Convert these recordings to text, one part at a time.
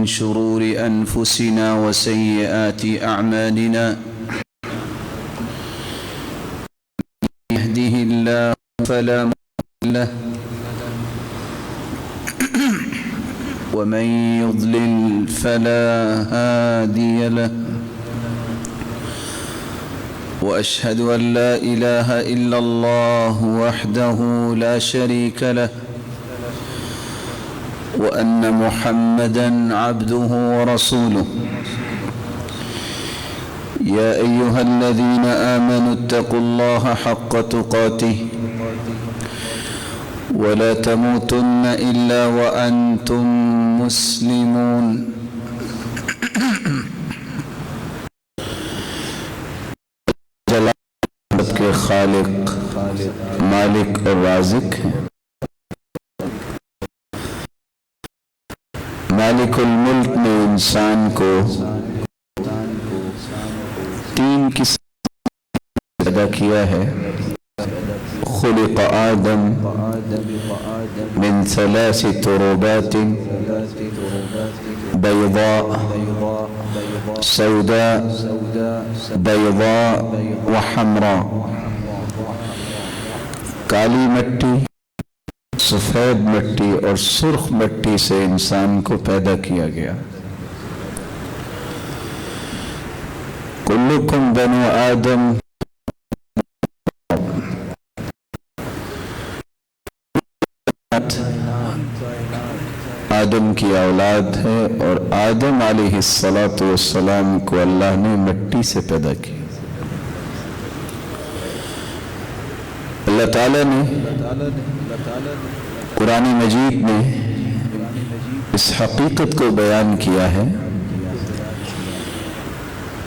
من شرور أنفسنا وسيئات أعمالنا يهده الله فلا مضل له ومن يضلل فلا هادي له وأشهد أن لا إله إلا الله وحده لا شريك له وأن محمدًا عبده ورسوله يا أيها الذين آمنوا اتقوا الله حق تقاته ولا تموتن إلا وأنتم مسلمون جلال کے خالق مالک اور رازق ہیں، مالک الملک نے انسان کو تین قسم پیدا کیا ہے۔ خلق آدم من ثلاث تربات بيضاء سوداء بيضاء وحمراء، کالی مٹی، سفید مٹی اور سرخ مٹی سے انسان کو پیدا کیا گیا۔ کلکم بنو آدم، آدم کی اولاد ہے اور آدم علیہ السلام کو اللہ نے مٹی سے پیدا کیا۔ اللہ تعالیٰ نے قرآن مجید میں اس حقیقت کو بیان کیا ہے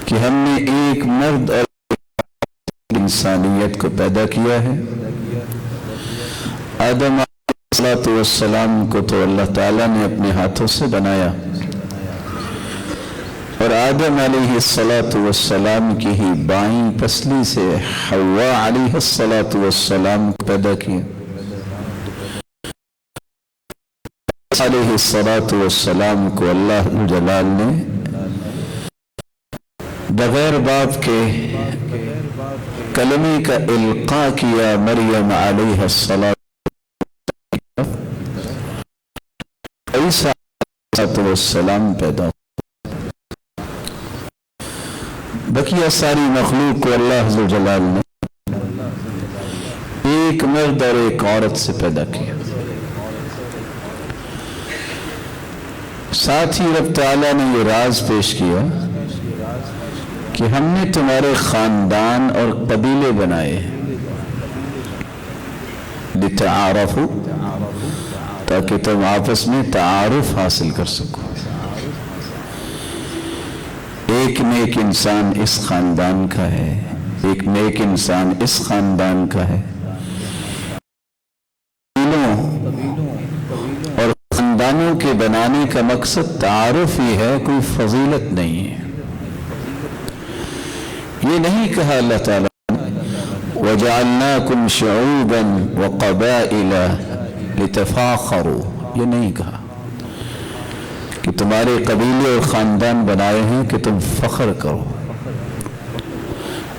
کہ ہم نے ایک مرد اور انسانیت کو پیدا کیا ہے۔ آدم علیہ السلام کو تو اللہ تعالیٰ نے اپنے ہاتھوں سے بنایا، اور آدم علیہ السلام کی ہی بائیں پسلی سے حوا علیہ السلام کو پیدا کیا۔ علیہ السلام کو اللہ جلال نے بغیر باپ کے کلمے کا القاء کیا۔ مریم علیہ السلام، عیسیٰ علیہ السلام پیدا، بقیہ ساری مخلوق کو اللہ جلال نے ایک مرد اور ایک عورت سے پیدا کیا۔ ساتھ ہی رب تعالیٰ نے یہ راز پیش کیا کہ ہم نے تمہارے خاندان اور قبیلے بنائے لتعارفوا، تاکہ تم آپس میں تعارف حاصل کر سکو۔ ایک نیک انسان اس خاندان کا ہے، ایک نیک انسان اس خاندان کا ہے۔ اور خاندانوں کے بنانے کا مقصد تعارف ہی ہے، کوئی فضیلت نہیں ہے۔ یہ نہیں کہا اللہ تعالیٰ وَجَعَلْنَاكُمْ شُعُوبًا وَقَبَائِلَ لِتَفَاخَرُوا، یہ نہیں کہا کہ تمہارے قبیلے اور خاندان بنائے ہیں کہ تم فخر کرو،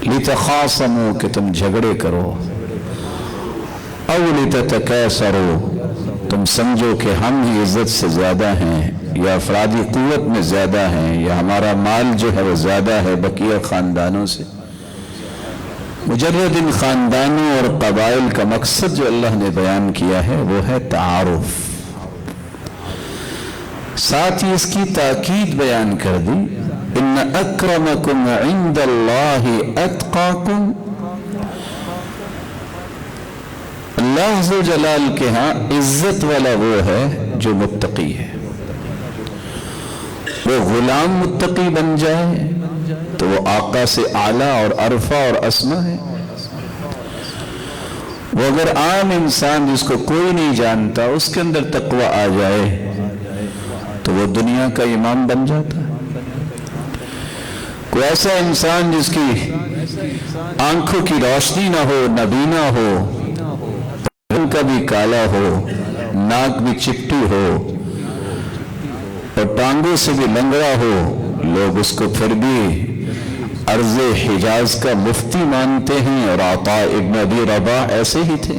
لِتَخَاصَمُوا کہ تم جھگڑے کرو، اَوْ لِتَتَكَاثَرُوا تم سمجھو کہ ہم ہی عزت سے زیادہ ہیں، یا افرادی قوت میں زیادہ ہیں، یا ہمارا مال جو ہے وہ زیادہ ہے بقیہ خاندانوں سے۔ مجرد ان خاندانوں اور قبائل کا مقصد جو اللہ نے بیان کیا ہے وہ ہے تعارف۔ ساتھ ہی اس کی تاکید بیان کر دی، ان اکرمکم عند اللہ اتقاکم، اللہ عز و جلال کے ہاں عزت والا وہ ہے جو متقی ہے۔ وہ غلام متقی بن جائے تو وہ آقا سے اعلیٰ اور عرفہ اور اسما ہے۔ وہ اگر عام انسان جس کو کوئی نہیں جانتا اس کے اندر تقوی آ جائے تو وہ دنیا کا امام بن جاتا ہے۔ کوئی ایسا انسان جس کی آنکھوں کی روشنی نہ ہو، نبینا ہو، رنگ کا بھی کالا ہو، ناک بھی چپٹی ہو، اور ٹانگوں سے بھی لنگڑا ہو، لوگ اس کو پھر بھی ارض حجاز کا مفتی مانتے ہیں، اور عطاء ابن ابی رباح ایسے ہی تھے۔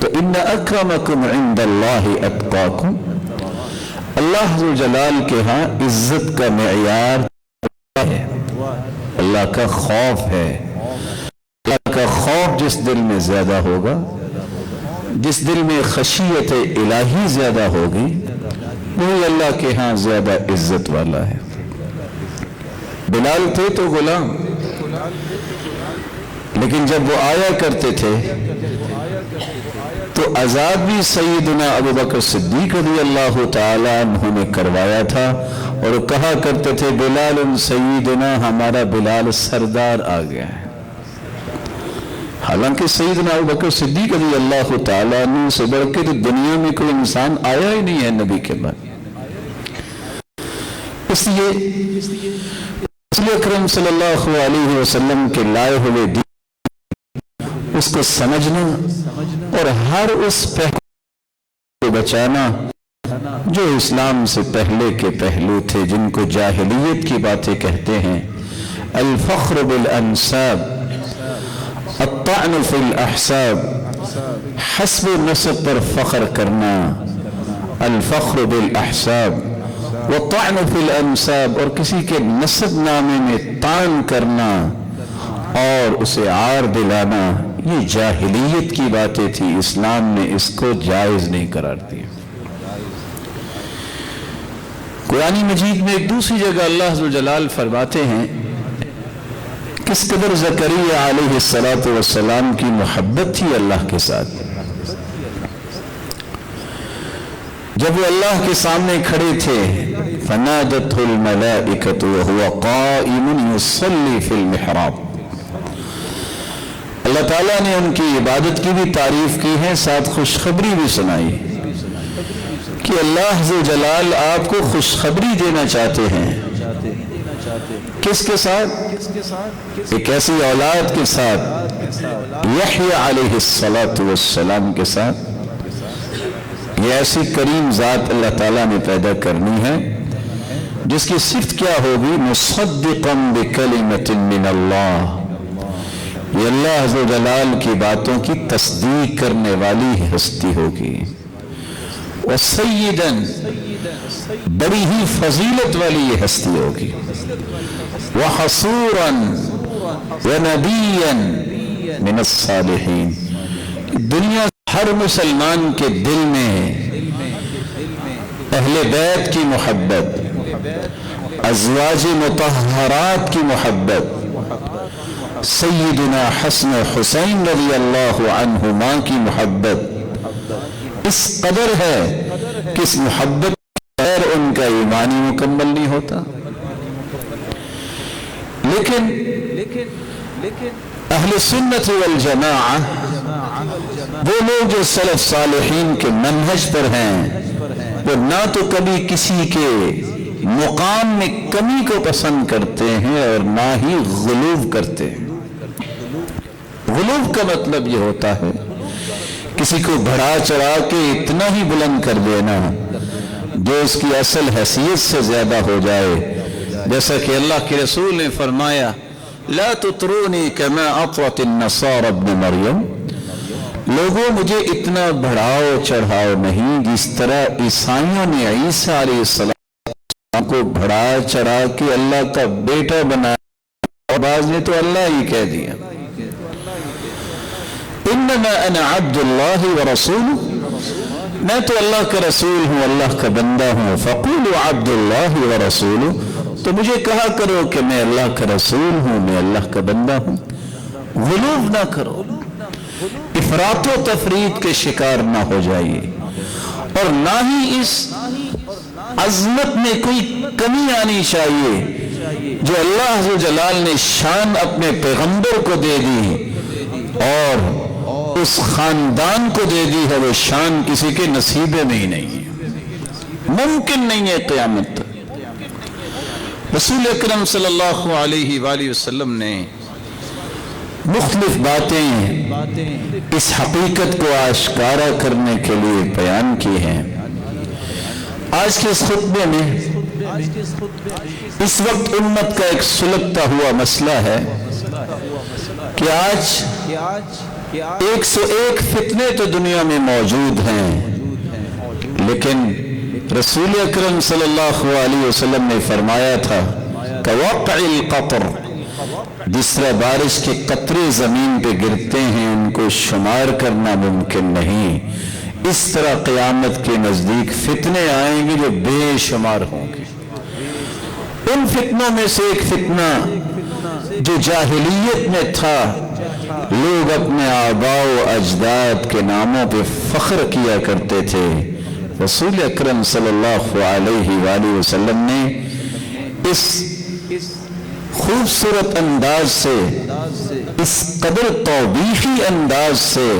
تو ان اکرمکم عند اللہ اتقاکم، اللہ ذو جلال کے ہاں عزت کا معیار ہے، اللہ کا خوف ہے۔ اللہ کا خوف جس دل میں زیادہ ہوگا، جس دل میں خشیت الہی زیادہ ہوگی، وہی اللہ کے ہاں زیادہ عزت والا ہے۔ بلال تھے تو غلام، لیکن جب وہ آیا کرتے تھے تو عذاب بھی سیدنا ابو بکر صدیق رضی اللہ تعالی عنہ نے کروایا تھا، اور کہا کرتے تھے بلال سیدنا، ہمارا بلال سردار آ گیا ہے۔ حالانکہ سیدنا ابو بکر صدیق رضی اللہ تعالی عنہ سے بڑھ کے تو دنیا میں کوئی انسان آیا ہی نہیں ہے نبی کے بعد۔ اس لیے رسول اکرم صلی اللہ علیہ وسلم کے لائے ہوئے دین اس کو سمجھنا، اور ہر اس پہلو کو بچانا جو اسلام سے پہلے کے پہلو تھے، جن کو جاہلیت کی باتیں کہتے ہیں۔ الفخر بالانساب، الطعن فی الاحساب، حسب نسب پر فخر کرنا، الفخر بالاحساب والطعن فی الانساب، اور کسی کے نسب نامے میں طعن کرنا اور اسے عار دلانا، یہ جاہلیت کی باتیں تھی، اسلام نے اس کو جائز نہیں قرار دیا۔ قرآن مجید میں ایک دوسری جگہ اللہ ذو جلال فرماتے ہیں کس قدر زکریا علیہ السلام کی محبت تھی اللہ کے ساتھ۔ جب وہ اللہ کے سامنے کھڑے تھے، فنادته الملائکۃ وهو قائم یصلی فی المحراب، اللہ تعالیٰ نے ان کی عبادت کی بھی تعریف کی ہے، ساتھ خوشخبری بھی سنائی کہ اللہ ذو جلال آپ کو خوشخبری دینا چاہتے ہیں۔ کس کے ساتھ؟ ایک ایسی اولاد کے ساتھ، یحییٰ علیہ السلام کے ساتھ۔ یہ ایسی کریم ذات اللہ تعالیٰ نے پیدا کرنی ہے جس کی صفت کیا ہوگی؟ مصدقا بکلمۃ من اللہ، یہ اللہ عز و جلال کی باتوں کی تصدیق کرنے والی ہستی ہوگی۔ وسیداً، بڑی ہی فضیلت والی یہ ہستی ہوگی۔ وحصوراً ونبیاً من الصالحین، دنیا ہر مسلمان کے دل میں اہل بیت کی محبت، ازواج مطہرات کی محبت، سیدنا حسن حسین رضی اللہ عنہما کی محبت اس قدر ہے کہ اس محبت بغیر ان کا ایمان ہی مکمل نہیں ہوتا۔ لیکن اہل سنت والجماعہ، وہ لوگ جو سلف صالحین کے منہج پر ہیں، وہ نہ تو کبھی کسی کے مقام میں کمی کو پسند کرتے ہیں اور نہ ہی غلو کرتے ہیں۔ غلو کا مطلب یہ ہوتا ہے کسی کو بڑھا چڑھا کے اتنا ہی بلند کر دینا جو اس کی اصل حیثیت سے زیادہ ہو جائے، جیسا کہ اللہ کے رسول نے فرمایا لا تطرونی کما اطرت النصارى ابن مریم، لوگوں مجھے اتنا بڑھاؤ چڑھاؤ نہیں جس طرح عیسائیوں نے عیسیٰ علیہ السلام کو بڑھا چڑھا کے اللہ کا بیٹا بنایا، اور بعض نے تو اللہ ہی کہہ دیا۔ انما انا عبد اللہ ورسولہ، میں تو اللہ کا رسول ہوں، اللہ کا بندہ ہوں۔ فقولوا عبد اللہ ورسولہ، تو مجھے کہا کرو کہ میں اللہ کا رسول ہوں، میں اللہ کا بندہ ہوں۔ غلو نہ کرو، افراط و تفریط کے شکار نہ ہو جائیے، اور نہ ہی اس عظمت میں کوئی کمی آنی چاہیے جو اللہ عز و جلال نے شان اپنے پیغمبر کو دے دی اور اس خاندان کو دے دی ہے، وہ شان کسی کے نصیبے میں ہی نہیں ہے، ممکن نہیں ہے قیامت تک۔ رسول اکرم صلی اللہ علیہ وآلہ وسلم نے مختلف باتیں اس حقیقت کو آشکارا کرنے کے لیے بیان کی ہیں۔ آج کے اس خطبے میں اس وقت امت کا ایک سلگتا ہوا مسئلہ ہے کہ آج 101 فتنے تو دنیا میں موجود ہیں، لیکن رسول اکرم صلی اللہ علیہ وسلم نے فرمایا تھا کوقع القطر، جس طرح بارش کے قطرے زمین پہ گرتے ہیں ان کو شمار کرنا ممکن نہیں، اس طرح قیامت کے نزدیک فتنے آئیں گے جو بے شمار ہوں گے۔ ان فتنوں میں سے ایک فتنہ جو جاہلیت میں تھا، لوگ اپنے آباء و اجداد کے ناموں پہ فخر کیا کرتے تھے۔ رسول اکرم صلی اللہ علیہ وآلہ وسلم نے اس خوبصورت انداز سے، اس قدر توبیخی انداز سے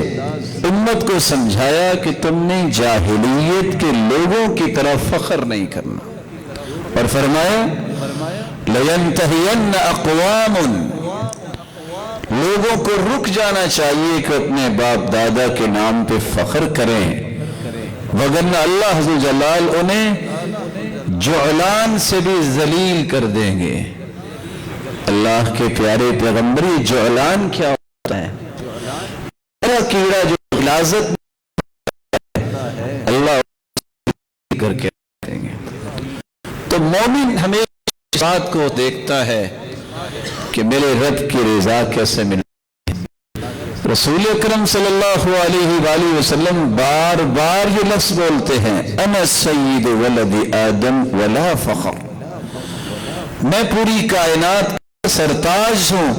امت کو سمجھایا کہ تم نے جاہلیت کے لوگوں کی طرح فخر نہیں کرنا، اور فرمایا لَيَنْتَهِيَنَّ أَقْوَامٌ، لوگوں کو رک جانا چاہیے کہ اپنے باپ دادا کے نام پہ فخر کریں، وگرنہ اللہ عز و جلال انہیں جعلان سے بھی ذلیل کر دیں گے۔ اللہ کے پیارے پیغمبری، جعلان کیا ہوتا ہے؟ ایسا کیڑا جو غلاظت اللہ کر کے دیں گے۔ تو مومن ہمیشہ اس بات کو دیکھتا ہے کہ میرے رب کی رضا کیسے ملے۔ رسول اکرم صلی اللہ علیہ وآلہ وسلم بار بار یہ لفظ بولتے ہیں انا سید ولد آدم ولا فخر، میں پوری کائنات کا سرتاج ہوں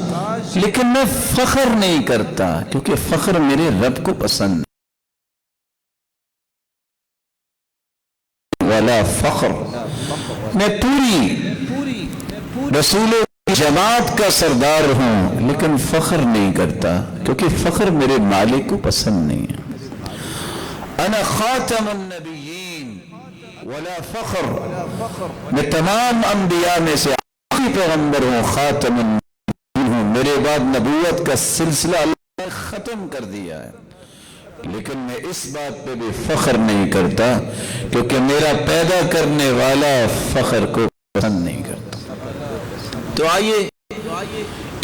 لیکن میں فخر نہیں کرتا، کیونکہ فخر میرے رب کو پسند ولا فخر، میں پوری رسول جماعت کا سردار ہوں لیکن فخر نہیں کرتا، کیونکہ فخر میرے مالک کو پسند نہیں ہے۔ انا خاتم النبیین ولا فخر، میں تمام انبیاء میں سے آخری پیغمبر ہوں، خاتم النبیین ہوں، میرے بعد نبوت کا سلسلہ اللہ نے ختم کر دیا ہے، لیکن میں اس بات پہ بھی فخر نہیں کرتا کیونکہ میرا پیدا کرنے والا فخر کو پسند نہیں کرتا۔ تو آئیے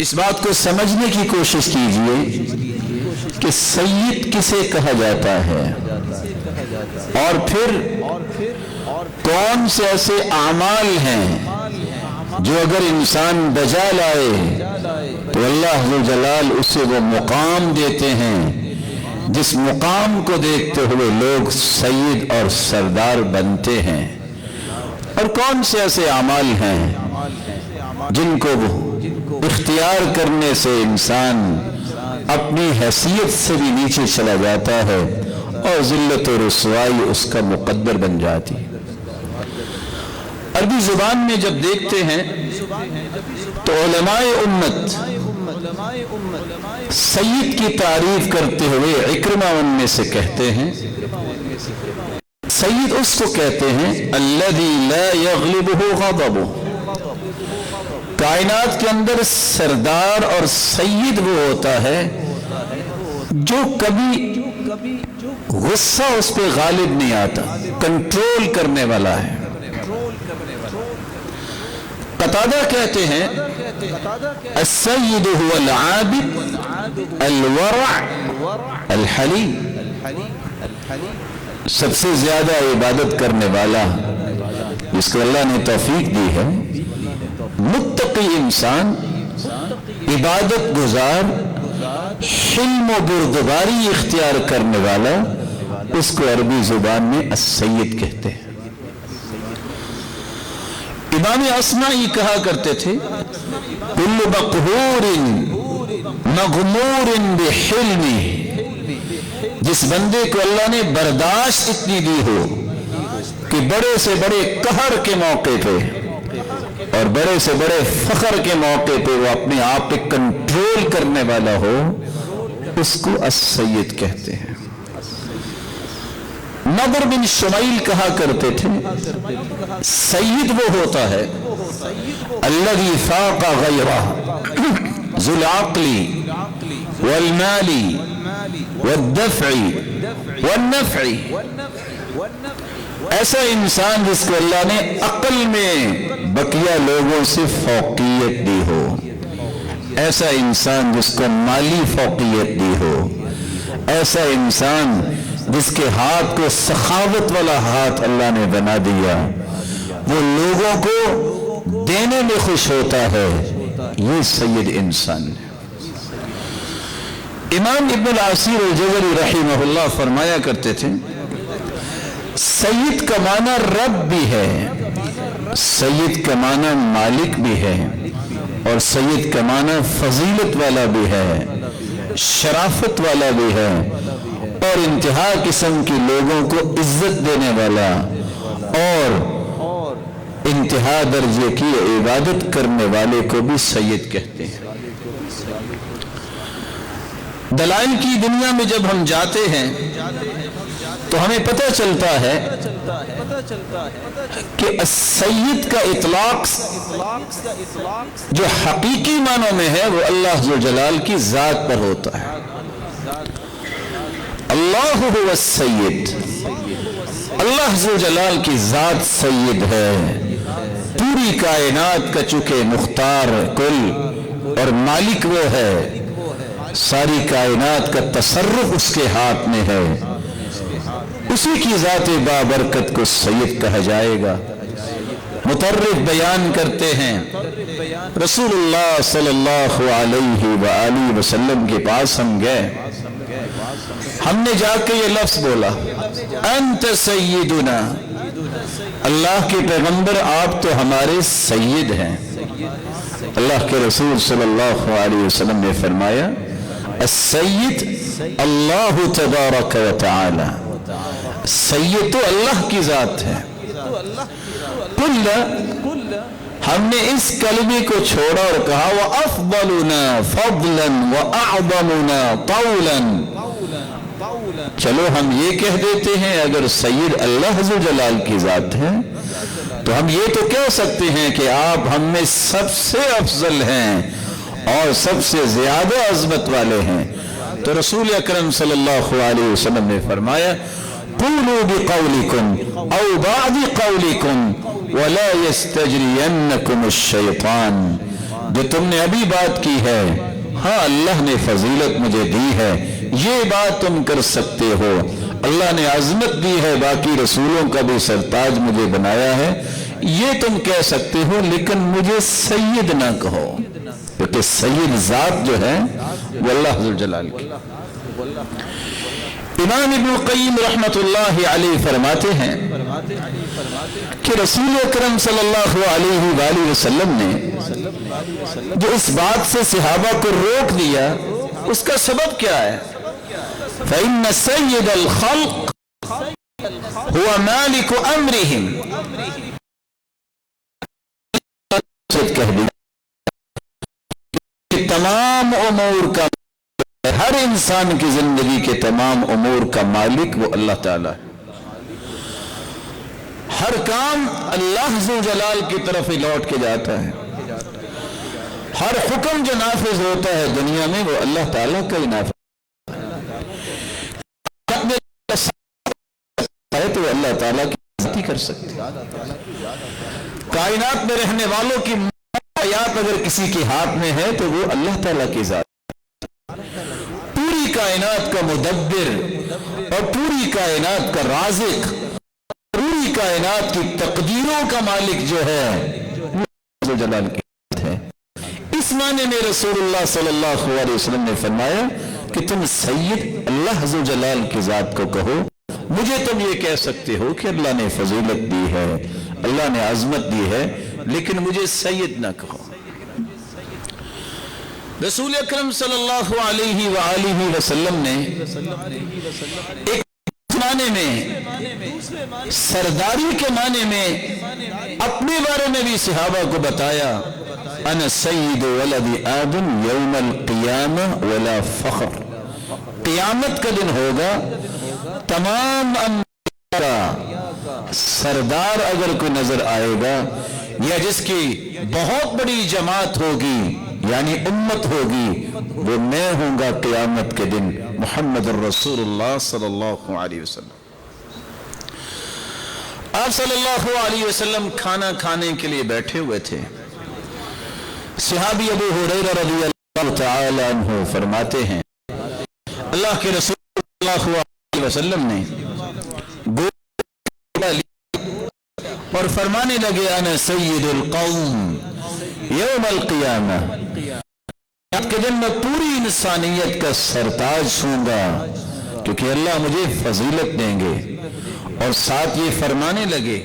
اس بات کو سمجھنے کی کوشش کیجئے کہ سید کسے کہا جاتا ہے، اور پھر کون سے ایسے اعمال ہیں جو اگر انسان بجا لائے تو اللہ عز و جلال اسے وہ مقام دیتے ہیں جس مقام کو دیکھتے ہوئے لوگ سید اور سردار بنتے ہیں، اور کون سے ایسے اعمال ہیں جن کو اختیار کرنے سے انسان اپنی حیثیت سے بھی نیچے چلا جاتا ہے اور ذلت و رسوائی اس کا مقدر بن جاتی۔ عربی زبان میں جب دیکھتے ہیں تو علماء امت سید کی تعریف کرتے ہوئے اکرمہ ان میں سے کہتے ہیں، سید اس کو کہتے ہیں الذی لا یغلبہ غضبہ، کائنات کے اندر سردار اور سید وہ ہوتا ہے جو کبھی غصہ اس پہ غالب نہیں آتا، کنٹرول کرنے والا ہے۔ قتادہ کہتے ہیں السید هو العابد الورع الحلیم، سب سے زیادہ عبادت کرنے والا جس کو اللہ نے توفیق دی ہے، متقی انسان، عبادت گزار، حلم و بردباری اختیار کرنے والا، اس کو عربی زبان میں السید کہتے ہیں۔ امام اصمعی کہا کرتے تھے کل مقہور مغمور بحلمہ، جس بندے کو اللہ نے برداشت اتنی دی ہو کہ بڑے سے بڑے قہر کے موقع پہ اور بڑے سے بڑے فخر کے موقع پہ وہ اپنے آپ پہ کنٹرول کرنے والا ہو، اس کو السید کہتے ہیں۔ نضر بن شمیل کہا کرتے تھے سید وہ ہوتا ہے الذی فاق غیرہ ذو العقل والمال والدفع والنفع، ایسا انسان جس کو اللہ نے عقل میں بقیہ لوگوں سے فوقیت دی ہو، ایسا انسان جس کو مالی فوقیت دی ہو، ایسا انسان جس کے ہاتھ کو سخاوت والا ہاتھ اللہ نے بنا دیا، وہ لوگوں کو دینے میں خوش ہوتا ہے، یہ سید انسان ہے۔ امام ابن العصیر الجزری رحمہ اللہ فرمایا کرتے تھے، سید کا معنی رب بھی ہے، سید کا معنی مالک بھی ہے، اور سید کا معنی فضیلت والا بھی ہے، شرافت والا بھی ہے، اور انتہا قسم کی لوگوں کو عزت دینے والا اور انتہا درجے کی عبادت کرنے والے کو بھی سید کہتے ہیں۔ دلائل کی دنیا میں جب ہم جاتے ہیں تو ہمیں پتہ چلتا ہے کہ السید کا اطلاق جو حقیقی معنوں میں ہے وہ اللہ عز و جلال کی ذات پر ہوتا ہے۔ اللہ هو السید، اللہ عز و جلال کی ذات سید ہے، پوری کائنات کا چونکہ مختار کل اور مالک وہ ہے، ساری کائنات کا تصرف اس کے ہاتھ میں ہے، اسی کی ذات بابرکت کو سید کہا جائے گا۔ مطرف بیان کرتے ہیں، رسول اللہ صلی اللہ علیہ وآلہ وسلم کے پاس ہم گئے، ہم نے جا کے یہ لفظ بولا، انت سیدنا، اللہ کے پیغمبر آپ تو ہمارے سید ہیں۔ اللہ کے رسول صلی اللہ علیہ وسلم نے فرمایا، السید اللہ تبارک و تعالی، سید تو اللہ کی ذات ہے۔ کل ہم نے اس کلمے کو چھوڑا اور کہا وَأَفْضَلُنَا فَضْلًا وَأَعْظَمُنَا طَوْلًا، چلو ہم یہ کہہ دیتے ہیں اگر سید اللہ عز و جلال کی ذات ہے تو ہم یہ تو کہہ سکتے ہیں کہ آپ ہم میں سب سے افضل ہیں اور سب سے زیادہ عظمت والے ہیں۔ تو رسول اکرم صلی اللہ علیہ وسلم نے فرمایا، قولوا بقولکم او بعض قولکم ولا یستجرینکم الشیطان، جو تم نے ابھی بات کی ہے، ہاں اللہ نے فضیلت مجھے دی ہے، یہ بات تم کر سکتے ہو، اللہ نے عظمت دی ہے، باقی رسولوں کا بھی سرتاج مجھے بنایا ہے، یہ تم کہہ سکتے ہو، لیکن مجھے سید نہ کہو، کیونکہ سید ذات جو ہے وہ اللہ عز و جلال کی۔ امام ابن القیم رحمت اللہ علیہ فرماتے ہیں کہ رسول اکرم صلی اللہ علیہ وآلہ وسلم نے جو اس بات سے صحابہ کو روک دیا، اس کا سبب کیا ہے؟ فَإِنَّ سَيِّدَ الْخَلْقِ هُوَ مَالِكُ أَمْرِهِمْ، تمام امور کا، ہر انسان کی زندگی کے تمام امور کا مالک وہ اللہ تعالیٰ ہے، ہر کام اللہ عز و جلال کی طرف ہی لوٹ کے جاتا ہے، ہر حکم جو نافذ ہوتا ہے دنیا میں وہ اللہ تعالیٰ کا ہی نافذ ہے، تو اللہ تعالیٰ کی ذات ہی کر سکتے ہیں۔ کائنات میں رہنے والوں کی حیات اگر کسی کے ہاتھ میں ہے تو وہ اللہ تعالیٰ کی ذات، پوری کائنات کا مدبر اور پوری کائنات کا رازق، پوری کائنات کی تقدیروں کا مالک جو ہے وہ اللہ عز و جلال کی ذات ہے۔ اس معنی میں رسول اللہ صلی اللہ علیہ وسلم نے فرمایا کہ تم سید اللہ عز و جلال کی ذات کو کہو، مجھے تم یہ کہہ سکتے ہو کہ اللہ نے فضیلت دی ہے، اللہ نے عظمت دی ہے، لیکن مجھے سید نہ کہو۔ رسول اکرم صلی اللہ علیہ وآلہ وسلم نے ایک معنی میں، سرداری کے معنی میں اپنے بارے میں بھی صحابہ کو بتایا، انا سید ولد آدم یوم القیامہ ولا فخر، قیامت کا دن ہوگا، تمام انبیاء کا سردار اگر کوئی نظر آئے گا یا جس کی بہت بڑی جماعت ہوگی یعنی امت ہوگی، وہ میں ہوں گا قیامت کے دن، محمد الرسول اللہ صلی اللہ علیہ وسلم۔ آپ صلی اللہ علیہ وسلم کھانا کھانے کے لیے بیٹھے ہوئے تھے. صحابی ابو ہریرہ رضی اللہ تعالی عنہ فرماتے ہیں اللہ کے رسول صلی اللہ علیہ وسلم نے گولا لیا اور فرمانے لگے انا سید القوم یوم القیامہ، آج کے دن میں پوری انسانیت کا سرتاج ہوں گا کیونکہ اللہ مجھے فضیلت دیں گے. اور ساتھ یہ فرمانے لگے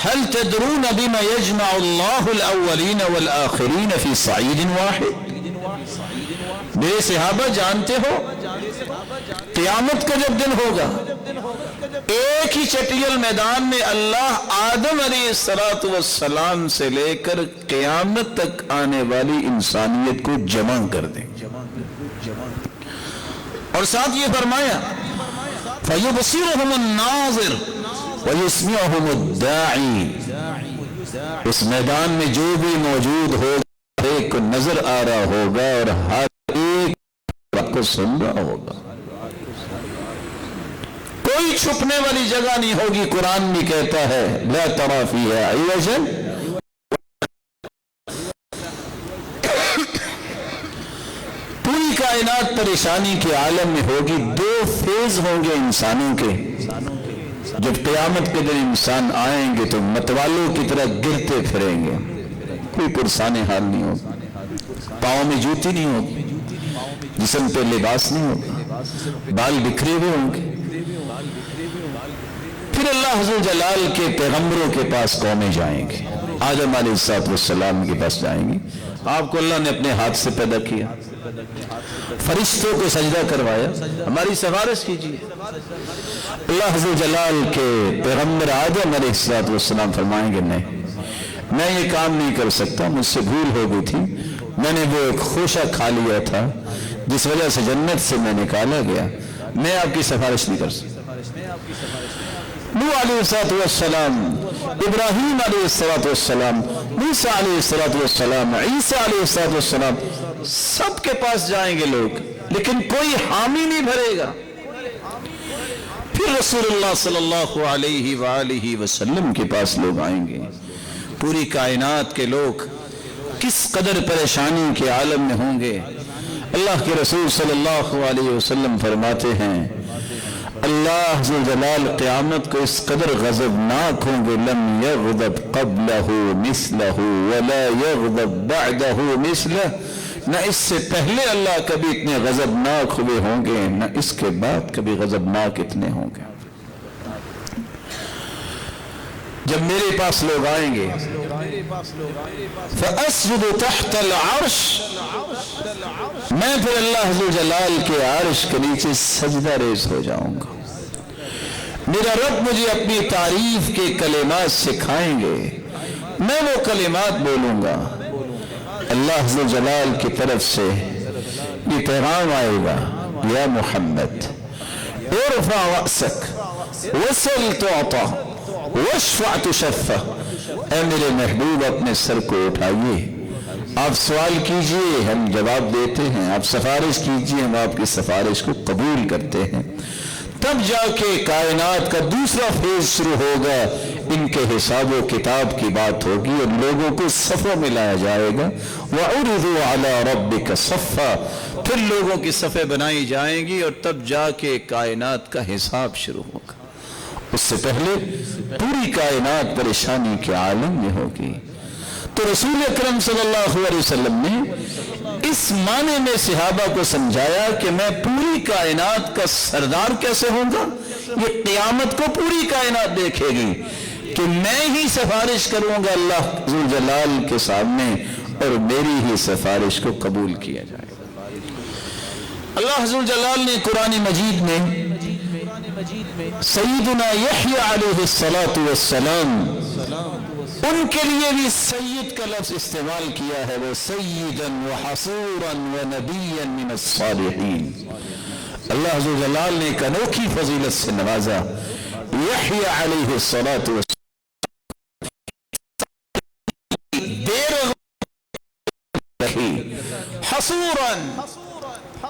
هل تدرون بما يجمع الله الاولین والآخرین فی صعید واحد. میرے صحابہ جانتے ہو قیامت کا جب دن ہوگا ایک ہی چٹیل میدان میں اللہ آدم علیہ السلام سے لے کر قیامت تک آنے والی انسانیت کو جمع کر دیں. اور ساتھ یہ فرمایا فَيُبْصِرُهُمُ النَّاظِرُ وَيُسْمِعُهُمُ الدَّاعِي. اس میدان میں جو بھی موجود ہوگا ہر ایک کو نظر آ رہا ہوگا اور ہر ایک کو سن رہا ہوگا. کوئی چھپنے والی جگہ نہیں ہوگی. قرآن بھی کہتا ہے لا ترى فيها عوجا. پوری کائنات پریشانی کے عالم میں ہوگی. دو فیز ہوں گے انسانوں کے. جب قیامت کے دن انسان آئیں گے تو متوالوں کی طرح گرتے پھریں گے. کوئی پرسان حال نہیں ہوگا. پاؤں میں جوتی نہیں ہوگی. جسم پہ لباس نہیں ہوگا. بال بکھرے ہوئے ہوں گے. پھر اللہ حضور جلال کے پیغمبروں کے پاس قومیں جائیں گے. آدم علیہ السلام کے پاس جائیں گے. آپ کو اللہ نے اپنے ہاتھ سے پیدا کیا, فرشتوں کو سجدہ کروایا, ہماری سفارش کیجیے. اللہ حضور جلال کے پیغمبر آدم علیہ السلام فرمائیں گے نہیں, میں یہ کام نہیں کر سکتا, مجھ سے بھول ہو گئی تھی, میں نے وہ ایک خوشہ کھا لیا تھا جس وجہ سے جنت سے میں نکالا گیا, میں آپ کی سفارش نہیں کر سکتا. نوح علیہ السلام, ابراہیم علیہ السلام, موسیٰ علیہ السلام, عیسیٰ علیہ السلام, سب کے پاس جائیں گے لوگ, لیکن کوئی حامی نہیں بھرے گا. پھر رسول اللہ صلی اللہ علیہ وآلہ وسلم کے پاس لوگ آئیں گے. پوری کائنات کے لوگ کس قدر پریشانی کے عالم میں ہوں گے. اللہ کے رسول صلی اللہ علیہ وسلم فرماتے ہیں اللہ ذو جلال قیامت کو اس قدر غضبناک ہوں گے لم یغضب قبلہ مثلہ ولا یغضب بعدہ مثلہ. نہ اس سے پہلے اللہ کبھی اتنے غضبناک ہوئے ہوں گے, نہ اس کے بعد کبھی غضبناک اتنے ہوں گے. جب میرے پاس لوگ آئیں گے فَأَسْجُدُ تَحْتَ الْعَرْشِ, میں پھر اللہ حضور جلال کے عرش کے نیچے سجدہ ریز ہو جاؤں گا. میرا رب مجھے اپنی تعریف کے کلمات سکھائیں گے, میں وہ کلمات بولوں گا. اللہ حضور جلال کی طرف سے یہ پیغام آئے گا یا محمد ارفع رأسک وسل تعطى واشفع تشفع. اے میرے محبوب اپنے سر کو اٹھائیے, آپ سوال کیجئے ہم جواب دیتے ہیں, آپ سفارش کیجئے ہم آپ کی سفارش کو قبول کرتے ہیں. تب جا کے کائنات کا دوسرا فیز شروع ہوگا. ان کے حساب و کتاب کی بات ہوگی اور لوگوں کو صفوں میں لایا جائے گا. وَعُرِضُوا عَلَىٰ رَبِّكَ صَفًّا, پھر لوگوں کی صفیں بنائی جائیں گی اور تب جا کے کائنات کا حساب شروع ہوگا. اس سے پہلے پوری کائنات پریشانی کے عالم میں ہوگی. تو رسول اکرم صلی اللہ علیہ وسلم نے اس معنی میں صحابہ کو سمجھایا کہ میں پوری کائنات کا سردار کیسے ہوں گا. یہ قیامت کو پوری کائنات دیکھے گی کہ میں ہی سفارش کروں گا اللہ ذو جلال کے سامنے اور میری ہی سفارش کو قبول کیا جائے گا. اللہ ذو جلال نے قرآن مجید میں سیدنا یحییٰ علیہ السلام ان کے لیے بھی سید کا لفظ استعمال کیا ہے. وہ سیداً وحصوراً ونبیاً من الصالحین. اللہ عز و جلال نے ایک انوکھی فضیلت سے نوازا. یحییٰ علیہ السلام دیر رہی, حصوراً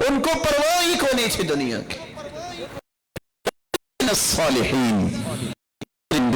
ان کو پرواہ ہی کو نہیں تھی دنیا کی, الصالحین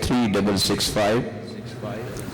3665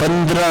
15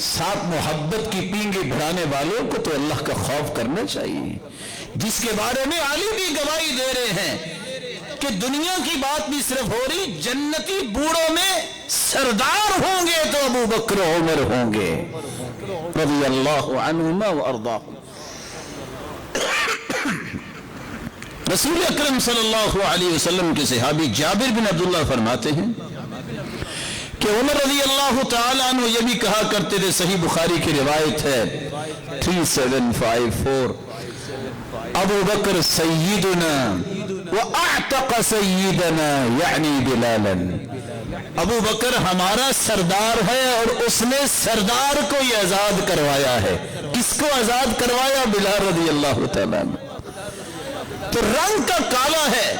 ساتھ محبت کی پینگیں بڑھانے والوں کو تو اللہ کا خوف کرنا چاہیے، جس کے بارے میں علی بھی گواہی دے رہے ہیں کہ دنیا کی بات بھی صرف ہو رہی، جنتی بوڑھوں میں سردار ہوں گے تو ابو بکر و عمر ہوں گے رضی اللہ عنہما وارضاہم۔ رسول اکرم صلی اللہ علیہ وسلم کے صحابی جابر بن عبداللہ فرماتے ہیں کہ عمر رضی اللہ تعالیٰ عنہ یہ بھی کہا کرتے تھے، صحیح بخاری کی روایت ہے 3754، ابو بکر سیدنا واعتق سیدنا یعنی بلالا، ابو بکر ہمارا سردار ہے اور اس نے سردار کو یہ آزاد کروایا ہے۔ کس کو آزاد کروایا؟ بلال رضی اللہ تعالیٰ عنہ۔ تو رنگ کا کالا ہے،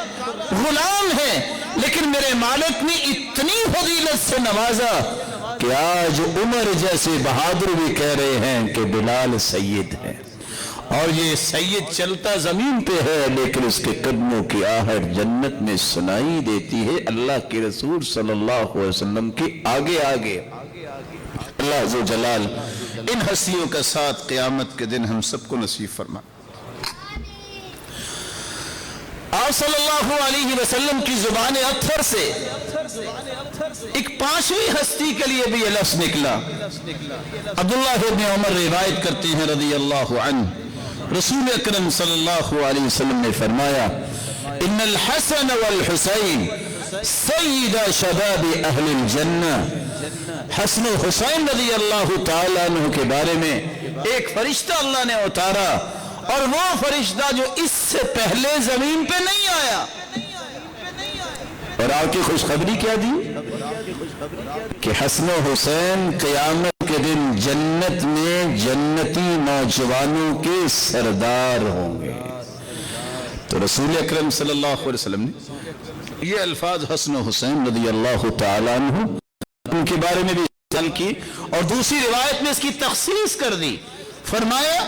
غلام ہے، لیکن میرے مالک نے اتنی فضیلت سے نوازا کہ آج عمر جیسے بہادر بھی کہہ رہے ہیں کہ بلال سید ہے، اور یہ سید چلتا زمین پہ ہے لیکن اس کے قدموں کی آہٹ جنت میں سنائی دیتی ہے اللہ کے رسول صلی اللہ علیہ وسلم کے آگے آگے۔ اللہ عز و جلال ان ہستیوں کا ساتھ قیامت کے دن ہم سب کو نصیب فرما۔ آپ صلی اللہ علیہ وسلم کی زبان اطہر سے ایک پانچویں ہستی کے لیے بھی یہ لفظ نکلا۔ عبداللہ بن عمر روایت کرتے ہیں رضی اللہ عنہ، رسول اکرم صلی اللہ علیہ وسلم نے فرمایا ان الحسن والحسین سید شباب اہل الجنہ۔ حسن و حسین رضی اللہ تعالیٰ عنہ کے بارے میں ایک فرشتہ اللہ نے اتارا، اور وہ فرشتہ جو اس سے پہلے زمین پہ نہیں آیا، اور آپ کی خوشخبری کیا دی کہ حسن و حسین قیامت کے دن جنت میں جنتی نوجوانوں کے سردار ہوں گے۔ تو رسول اکرم صلی اللہ علیہ وسلم نے یہ الفاظ حسن و حسین رضی اللہ تعالیٰ عنہ ان کے بارے میں بھی استعمال کی، اور دوسری روایت میں اس کی تخصیص کر دی، فرمایا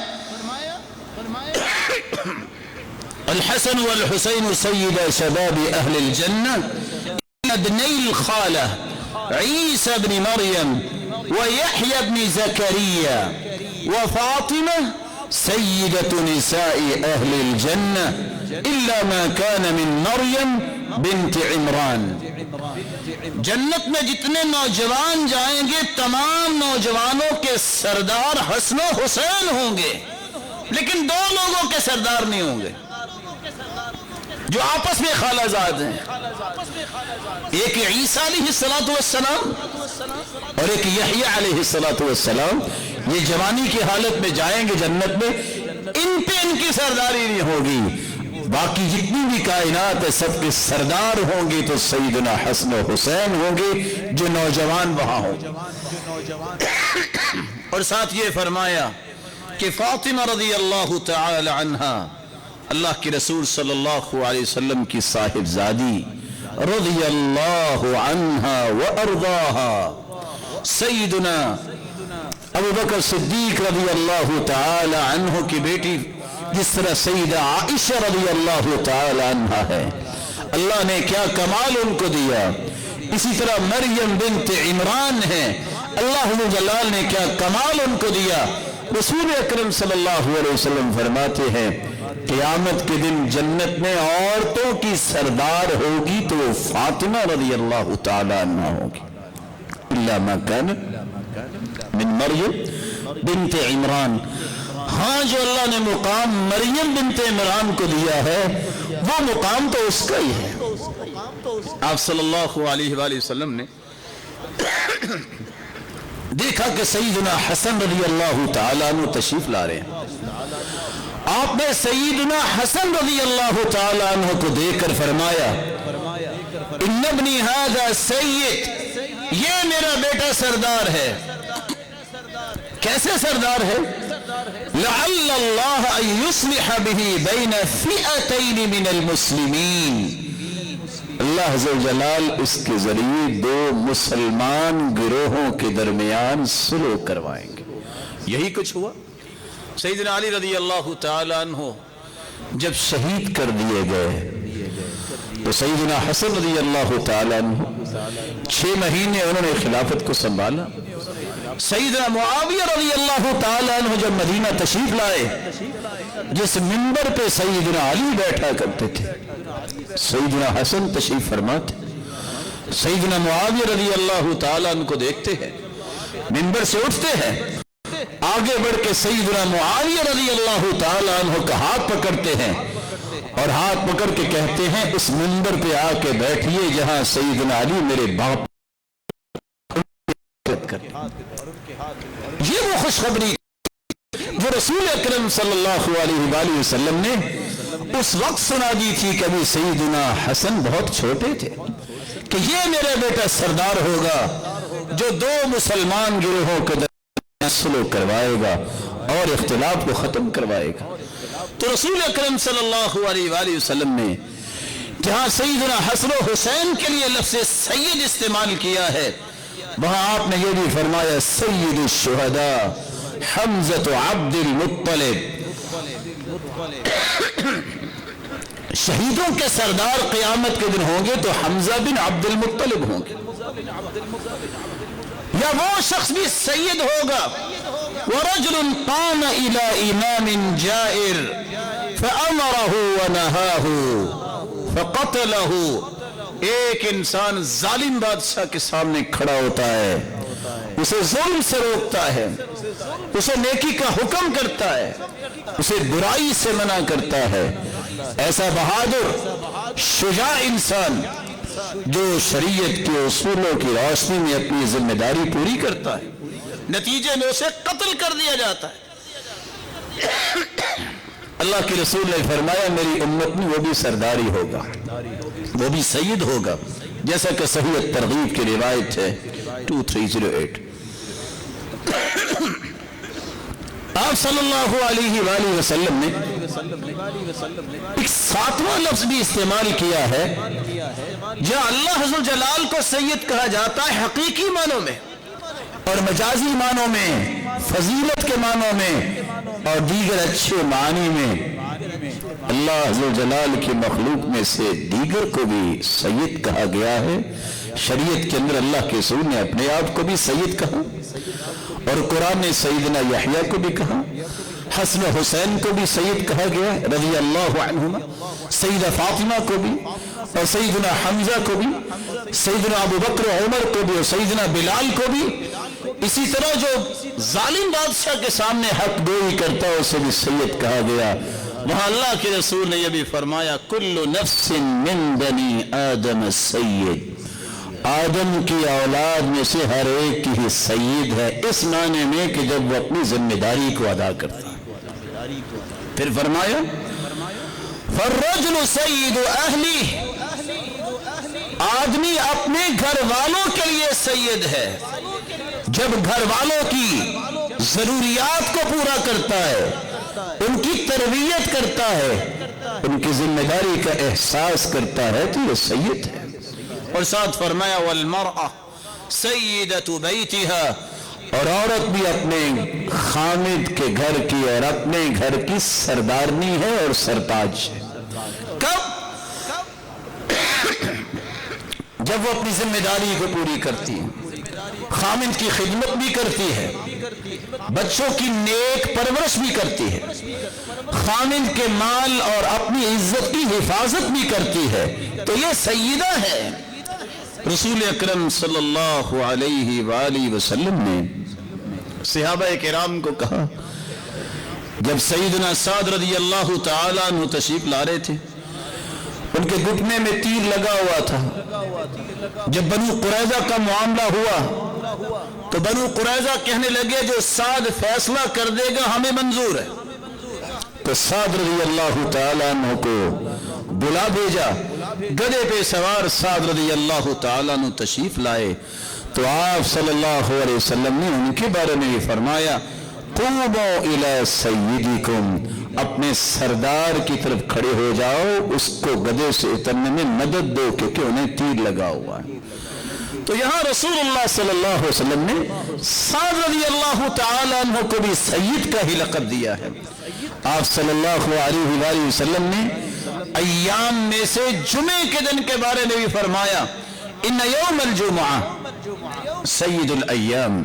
الحسن والحسین سید شباب اہل الجنہ ابنی الخالہ عیسی بن مریم ویحیی بن زکریہ وفاطمہ سیدۃ نساء اہل الجنہ الا ما كان من مریم بنت عمران۔ جنت میں جتنے نوجوان جائیں گے تمام نوجوانوں کے سردار حسن و حسین ہوں گے، لیکن دو لوگوں کے سردار نہیں ہوں گے جو آپس میں خالہ زاد ہیں، ایک عیسیٰ علیہ السلام اور ایک یحییٰ علیہ السلام۔ یہ جوانی کی حالت میں جائیں گے جنت میں، ان پہ ان کی سرداری نہیں ہوگی، باقی جتنی بھی کائنات ہے سب کے سردار ہوں گے تو سیدنا حسن و حسین ہوں گے جو نوجوان وہاں ہوں۔ اور ساتھ یہ فرمایا کہ فاطمہ رضی اللہ تعالی عنہا اللہ کے رسول صلی اللہ علیہ وسلم کی صاحب زادی رضی اللہ عنہا وارضاہا، سیدنا ابو بکر صدیق رضی اللہ تعالی عنہ کی بیٹی جس طرح سیدہ عائشہ رضی اللہ تعالی عنہا ہے، اللہ نے کیا کمال ان کو دیا، اسی طرح مریم بنت عمران ہے، اللہ جلال نے کیا کمال ان کو دیا۔ رسول اکرم صلی اللہ علیہ وسلم فرماتے ہیں قیامت کے دن جنت میں عورتوں کی سردار ہوگی تو وہ فاطمہ رضی اللہ تعالی عنہ ہوگی، الا ما کان من مریم بنت عمران۔ ہاں جو اللہ نے مقام مریم بنت عمران کو دیا ہے وہ مقام تو اس کا ہی ہے۔ آپ صلی اللہ علیہ وآلہ وسلم نے دیکھا کہ سیدنا حسن رضی اللہ تعالیٰ عنہ تشریف لا رہے ہیں، آپ نے سیدنا حسن رضی اللہ تعالیٰ عنہ کو دیکھ کر فرمایا ان ابنی ھذا سید، یہ میرا بیٹا سردار ہے۔ کیسے سردار ہے؟ لعل اللہ ان یصلح بہ بین فئتین من المسلمین، اللہ عز و جلال اس کے ذریعے دو مسلمان گروہوں کے درمیان صلح کروائیں گے۔ یہی کچھ ہوا۔ سیدنا علی رضی اللہ تعالی عنہ جب شہید کر دیے گئے تو سیدنا حسن رضی اللہ تعالی عنہ 6 مہینے انہوں نے خلافت کو سنبھالا، سیدنا معاویہ رضی اللہ تعالیٰ عنہ جب مدینہ تشریف لائے، جس منبر پہ سیدنا علی بیٹھا کرتے تھے، سیدنا حسن تشریف فرما تھے، سیدنا معاویہ رضی اللہ تعالیٰ عنہ کو دیکھتے ہیں، منبر سے اٹھتے ہیں، آگے بڑھ کے سیدنا معاویہ رضی اللہ تعالیٰ عنہ کا ہاتھ پکڑتے ہیں اور ہاتھ پکڑ کے کہتے ہیں اس منبر پہ آ کے بیٹھیے جہاں سیدنا علی میرے باپ کرتے۔ یہ وہ خوشخبری جو رسول اکرم صلی اللہ علیہ وآلہ وسلم نے اس وقت سنا دی تھی کہ ابھی سیدنا حسن بہت چھوٹے تھے، کہ یہ میرا بیٹا سردار ہوگا جو دو مسلمان گروہوں کے درمیان صلح کروائے گا اور اختلاف کو ختم کروائے گا۔ تو رسول اکرم صلی اللہ علیہ وآلہ وسلم نے جہاں سیدنا حسن و حسین کے لیے لفظ سید استعمال کیا ہے، وہاں آپ نے یہ بھی فرمایا سید الشہداء حمزہ عبد المطلب، شہیدوں کے سردار قیامت کے دن ہوں گے تو حمزہ بن عبد المطلب ہوں گے، یا وہ شخص بھی سید ہوگا۔ وَرَجُلٌ قَامَ إِلَىٰ إِمَامٍ جَائِرٍ فَأَمَرَهُ وَنَهَاهُ فَقَتَلَهُ، ایک انسان ظالم بادشاہ کے سامنے کھڑا ہوتا ہے، اسے ظلم سے روکتا ہے، اسے نیکی کا حکم کرتا ہے، اسے برائی سے منع کرتا ہے، ایسا بہادر شجاع انسان جو شریعت کے اصولوں کی روشنی میں اپنی ذمہ داری پوری کرتا ہے، نتیجے میں اسے قتل کر دیا جاتا ہے۔ اللہ کے رسول نے فرمایا میری امت میں وہ بھی سرداری ہوگا، وہ بھی سید ہوگا، جیسا کہ صحیح الترغیب کی روایت ہے 2308۔ آپ صلی اللہ علیہ وآلہ وسلم نے ایک ساتواں لفظ بھی استعمال کیا ہے جہاں اللہ عز و جلال کو سید کہا جاتا ہے حقیقی معنوں میں اور مجازی معنوں میں، فضیلت کے معنوں میں اور دیگر اچھے معنی میں۔ اللہ عز و جلال کی مخلوق میں سے دیگر کو بھی سید کہا گیا ہے۔ شریعت کے اندر اللہ کے رسول نے اپنے آپ کو بھی سید کہا اور قرآن نے سیدنا یحییٰ کو بھی کہا، حسن حسین کو بھی سید کہا گیا رضی اللہ عنہما، سیدہ فاطمہ کو بھی اور سیدنا حمزہ کو بھی، سیدنا ابو بکر عمر کو بھی اور سیدنا بلال کو بھی۔ اسی طرح جو ظالم بادشاہ کے سامنے حق گوئی کرتا ہے اسے بھی سید کہا گیا۔ وہاں اللہ کے رسول نے یہ بھی فرمایا کل نفس من بنی آدم سید، آدم کی اولاد میں سے ہر ایک کی ہی سید ہے، اس معنی میں کہ جب وہ اپنی ذمہ داری کو ادا کرتا ہے۔ پھر فرمایا فالرجل سید اہلی، آدمی اپنے گھر والوں کے لیے سید ہے، جب گھر والوں کی ضروریات کو پورا کرتا ہے، ان کی تربیت کرتا ہے، ان کی ذمہ داری کا احساس کرتا ہے تو یہ سید ہے۔ اور ساتھ فرمایا والمرأة سیدۃ بیتہا، اور عورت بھی اپنے خامد کے گھر کی اور اپنے گھر کی سردارنی ہے اور سرتاج ہے۔ کب؟ جب وہ اپنی ذمہ داری کو پوری کرتی ہے، خامد کی خدمت بھی کرتی ہے، بچوں کی نیک پرورش بھی کرتی ہے، خامد کے مال اور اپنی عزت کی حفاظت بھی کرتی ہے، تو یہ سیدہ ہے۔ رسول اکرم صلی اللہ علیہ وآلہ وسلم نے صحابہ کرام کو کہا، جب سیدنا سعد رضی اللہ تعالیٰ عنہ تشریف لا رہے تھے، ان کے گھٹنے میں تیر لگا ہوا تھا، جب بنو قریظہ کا معاملہ ہوا تو بنو قریظہ کہنے لگے جو سعد فیصلہ کر دے گا ہمیں منظور ہے، تو سعد رضی اللہ تعالیٰ عنہ کو بلا بھیجا، گدھے پہ سوار سعد رضی اللہ تعالیٰ عنہ تشریف لائے، تو آپ صلی اللہ علیہ وسلم نے ان کے بارے میں یہ فرمایا قوموا الی سیدکم، اپنے سردار کی طرف کھڑے ہو جاؤ، اس کو گدھے سے اترنے میں مدد دو کیونکہ انہیں تیر لگا ہوا ہے۔ تو یہاں رسول اللہ صلی اللہ علیہ وسلم نے سعد رضی اللہ تعالیٰ عنہ کو بھی سید کا ہی لقب دیا ہے۔ آپ صلی اللہ علیہ وآلہ وسلم نے ایام میں سے جمعے کے دن کے بارے میں بھی فرمایا ان یوم الجمعہ سید الایام،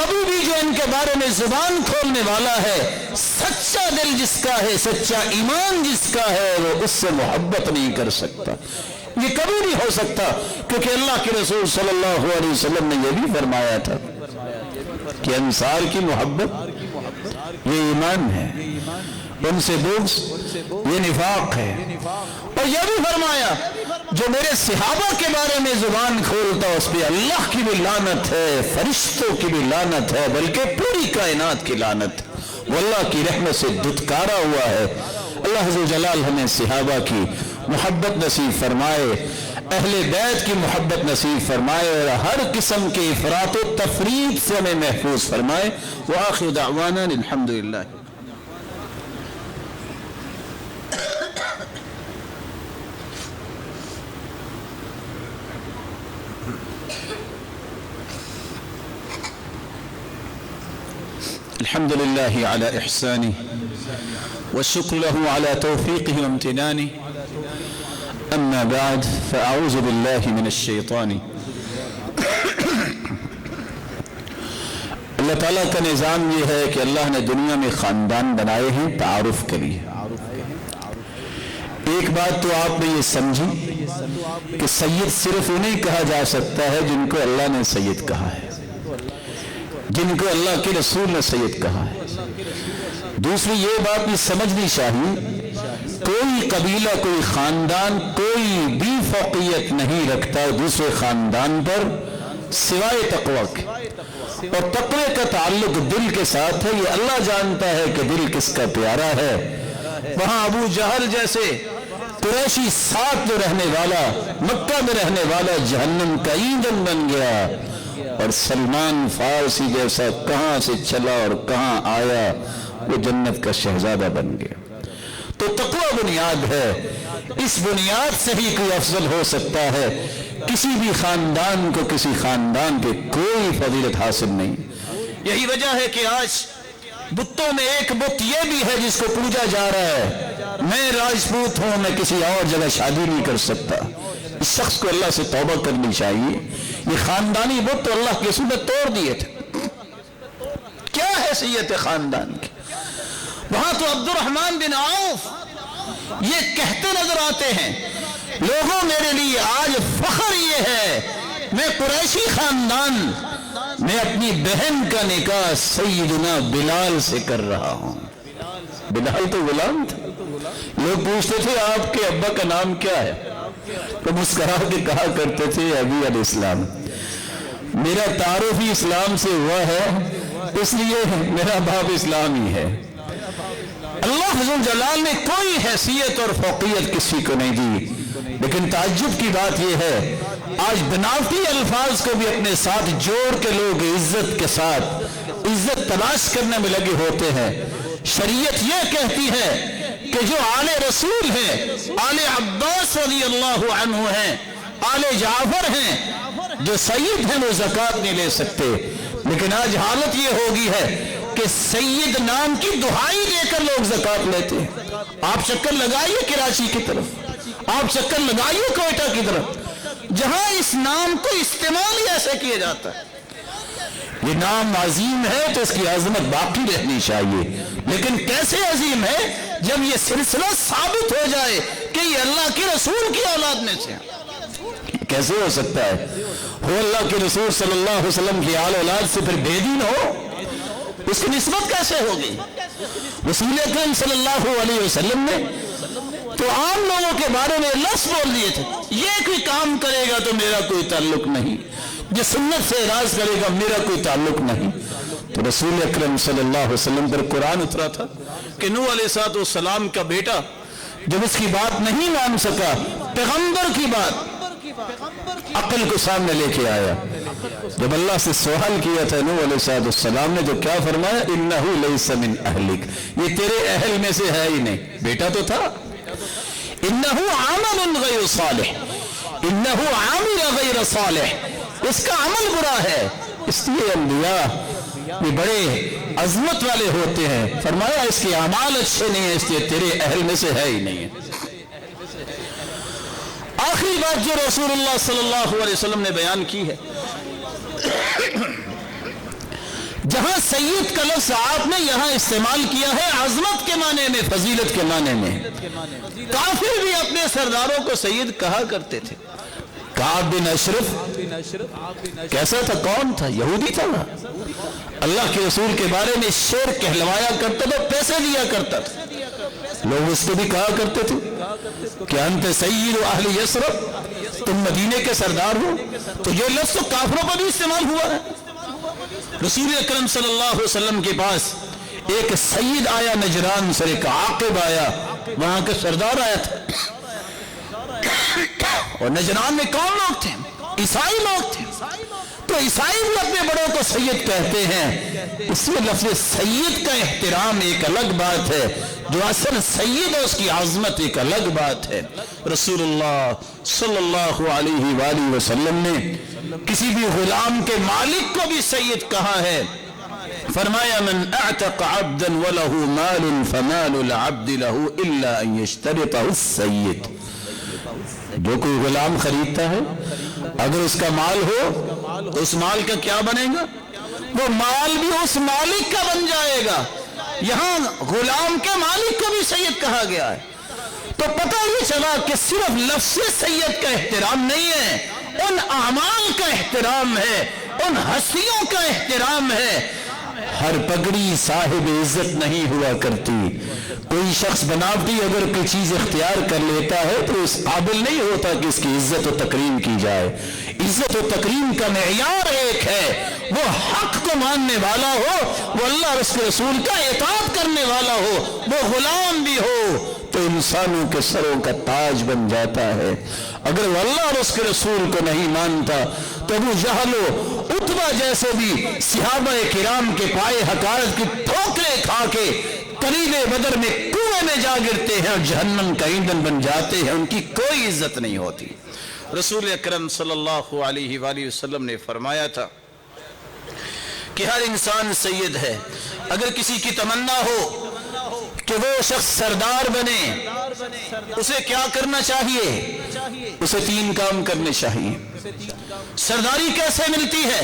کبھی بھی جو ان کے بارے میں زبان کھولنے والا ہے، سچا دل جس کا ہے، سچا ایمان جس کا ہے، وہ اس سے محبت نہیں کر سکتا۔ یہ کبھی نہیں ہو سکتا، کیونکہ اللہ کے رسول صلی اللہ علیہ وسلم نے یہ بھی فرمایا تھا کہ انصار کی محبت یہ ایمان ہے، ان سے بغض یہ نفاق ہے۔ اور یہ بھی فرمایا جو میرے صحابہ کے بارے میں زبان کھولتا اس پہ اللہ کی بھی لعنت ہے، فرشتوں کی بھی لعنت ہے، بلکہ پوری کائنات کی لعنت ہے، وہ اللہ کی رحمت سے دھتکارا ہوا ہے۔ اللہ عز و جلال ہمیں صحابہ کی محبت نصیب فرمائے، اہل بیت کی محبت نصیب فرمائے، اور ہر قسم کے افراط و تفریط سے ہمیں محفوظ فرمائے۔ وآخر دعوانا الحمدللہ۔ الحمد لله على إحسانه والشكر له على توفيقه وامتنانه، أما بعد فأعوذ بالله من الشيطان۔ اللہ تعالیٰ کا نظام یہ ہے کہ اللہ نے دنیا میں خاندان بنائے ہیں تعارف کے لیے۔ ایک بات تو آپ نے یہ سمجھی کہ سید صرف انہیں کہا جا سکتا ہے جن کو اللہ نے سید کہا ہے، جن کو اللہ کے رسول نے سید کہا ہے۔ دوسری یہ بات بھی سمجھنی چاہیے، کوئی قبیلہ، کوئی خاندان کوئی بھی فوقیت نہیں رکھتا دوسرے خاندان پر سوائے تقوی کے، اور تقوی کا تعلق دل کے ساتھ ہے۔ یہ اللہ جانتا ہے کہ دل کس کا پیارا ہے۔ وہاں ابو جہل جیسے قریشی ساتھ جو رہنے والا، مکہ میں رہنے والا جہنم کا ایندھن بن گیا، اور سلمان فارسی جیسا کہاں سے چلا اور کہاں آیا، وہ جنت کا شہزادہ بن گیا۔ تو تقوی بنیاد ہے، اس بنیاد سے ہی کوئی افضل ہو سکتا ہے۔ کسی بھی خاندان کو کسی خاندان پہ کوئی فضیلت حاصل نہیں۔ یہی وجہ ہے کہ آج بتوں میں ایک بت یہ بھی ہے جس کو پوجا جا رہا ہے، میں راجپوت ہوں، میں کسی اور جگہ شادی نہیں کر سکتا۔ اس شخص کو اللہ سے توبہ کرنی چاہیے۔ یہ خاندانی بت تو اللہ کے رسول نے توڑ دیے تھے۔ کیا حیثیت ہے خاندان کی؟ وہاں تو عبد الرحمن بن عوف یہ کہتے نظر آتے ہیں، لوگوں میرے لیے آج فخر یہ ہے، میں قریشی خاندان میں اپنی بہن کا نکاح سیدنا بلال سے کر رہا ہوں۔ بلال تو غلام تھا۔ لوگ پوچھتے تھے آپ کے ابا کا نام کیا ہے؟ تو مسکرا کے کہا کرتے تھے ابی علیہ السلام۔ میرا تعارف ہی اسلام سے ہوا ہے، اس لیے میرا باپ اسلامی ہے۔ اللہ عز و جلال نے کوئی حیثیت اور فوقیت کسی کو نہیں دی، لیکن تعجب کی بات یہ ہے آج بناوٹی الفاظ کو بھی اپنے ساتھ جوڑ کے لوگ عزت کے ساتھ عزت تلاش کرنے میں لگے ہوتے ہیں۔ شریعت یہ کہتی ہے کہ جو آل رسول ہیں، آل عباس رضی اللہ عنہ ہیں، آل جعفر ہیں، جو سید ہیں وہ زکوٰۃ نہیں لے سکتے۔ لیکن آج حالت یہ ہوگی ہے کہ سید نام کی دہائی دے کر لوگ زکوٰۃ لیتے ہیں۔ آپ چکر لگائیے کراچی کی طرف، آپ چکر لگائیے کوئٹہ کی طرف، جہاں اس نام کو استعمال ہی ایسے کیا جاتا ہے۔ یہ نام عظیم ہے تو اس کی عظمت باقی رہنی چاہیے، لیکن کیسے عظیم ہے جب یہ سلسلہ ثابت ہو جائے کہ یہ اللہ کے رسول کی اولاد میں سے کیسے ہو سکتا ہے؟ ہو اللہ کے رسول صلی اللہ علیہ وسلم کی آل اولاد سے پھر بے دین ہو، اس کی نسبت کیسے ہوگی؟ رسول اکرم صلی اللہ علیہ وسلم نے تو عام لوگوں کے بارے میں لفظ بول دیے تھے، یہ کوئی کام کرے گا تو میرا کوئی تعلق نہیں، جو سنت سے اعراض کرے گا میرا کوئی تعلق نہیں۔ تو رسول اکرم صلی اللہ علیہ وسلم پر قرآن اترا تھا کہ نوح علیہ السلام کا بیٹا جب اس کی بات نہیں مان سکا، پیغمبر کی بات عقل کو سامنے لے کے آیا۔ جب اللہ سے سوال کیا تھا نوح علیہ السلام نے تو کیا فرمایا؟ انہو لیس من اہلک، یہ تیرے اہل میں سے ہے ہی نہیں، بیٹا تو تھا۔ انہو عمل غیر صالح، انہو عامل غیر صالح، اس کا عمل برا ہے۔ اس لیے انبیاء یہ بڑے عظمت والے ہوتے ہیں، فرمایا اس کے اعمال اچھے نہیں ہیں، اس لیے تیرے اہل میں سے ہے ہی نہیں ہے۔ آخری بات جو رسول اللہ صلی اللہ علیہ وسلم نے بیان کی ہے جہاں سید کا لفظ آپ نے یہاں استعمال کیا ہے عظمت کے معنی میں، فضیلت کے معنی میں۔ کافر بھی اپنے سرداروں کو سید کہا کرتے تھے۔ کعب بن اشرف کیسا تھا؟ کون تھا؟ یہودی تھا نا، اللہ کے رسول کے بارے میں شعر کہلوایا کرتا تھا، پیسے دیا کرتا تھا، لوگ اس کو بھی کہا کرتے تھے کہ انت سید اہل یثرب، تم مدینے کے سردار ہو۔ تو یہ لفظ تو کافروں پر بھی استعمال ہوا ہے۔ رسول اکرم صلی اللہ علیہ وسلم کے پاس ایک سید آیا نجران سے، ایک عاقب آیا، وہاں کے سردار آیا تھا، اور نجران میں کون لوگ تھے؟ عیسائی لوگ تھے۔ تو عیسائی بھی اپنے بڑوں کو سید کہتے ہیں، اس میں لفظ سید کا احترام ایک الگ بات ہے، جو اصل سید ہے اس کی عظمت ایک الگ بات ہے۔ رسول اللہ صلی اللہ علیہ وآلہ وسلم نے کسی بھی غلام کے مالک کو بھی سید کہا ہے، فرمایا من اعتق عبدا وله مال فمال العبد له الا ان يشترطه السید۔ جو کوئی غلام خریدتا ہے اگر اس کا مال ہو تو اس مال کا کیا بنے گا؟ وہ مال بھی اس مالک کا بن جائے گا۔ یہاں غلام کے مالک کو بھی سید کہا گیا ہے۔ تو پتہ یہ چلا کہ صرف لفظ سید کا احترام نہیں ہے، ان اعمال کا احترام ہے، ان ہستیوں کا احترام ہے۔ ہر پگڑی صاحب عزت نہیں ہوا کرتی۔ کوئی شخص بناوٹی اگر کوئی چیز اختیار کر لیتا ہے تو اس قابل نہیں ہوتا کہ اس کی عزت و تکریم کی جائے۔ عزت و تکریم کا معیار ایک ہے، وہ حق کو ماننے والا ہو، وہ اللہ اور اس کے رسول کا اطاعت کرنے والا ہو، وہ غلام بھی ہو تو انسانوں کے سروں کا تاج بن جاتا ہے۔ اگر وہ اللہ اور اس کے رسول کو نہیں مانتا تو ابو جہل و عتبہ جیسے بھی صحابہ کرام کے پائے حقارت کی ٹھوکریں کھا کے قریب بدر میں کنویں میں جا گرتے ہیں اور جہنم کا ایندھن بن جاتے ہیں، ان کی کوئی عزت نہیں ہوتی۔ رسول اکرم صلی اللہ علیہ وآلہ وسلم نے فرمایا تھا کہ ہر انسان سید ہے۔ اگر کسی کی تمنا ہو کہ وہ شخص سردار بنے، اسے کیا کرنا چاہیے؟ اسے 3 کام کرنے چاہیے۔ سرداری کیسے ملتی ہے؟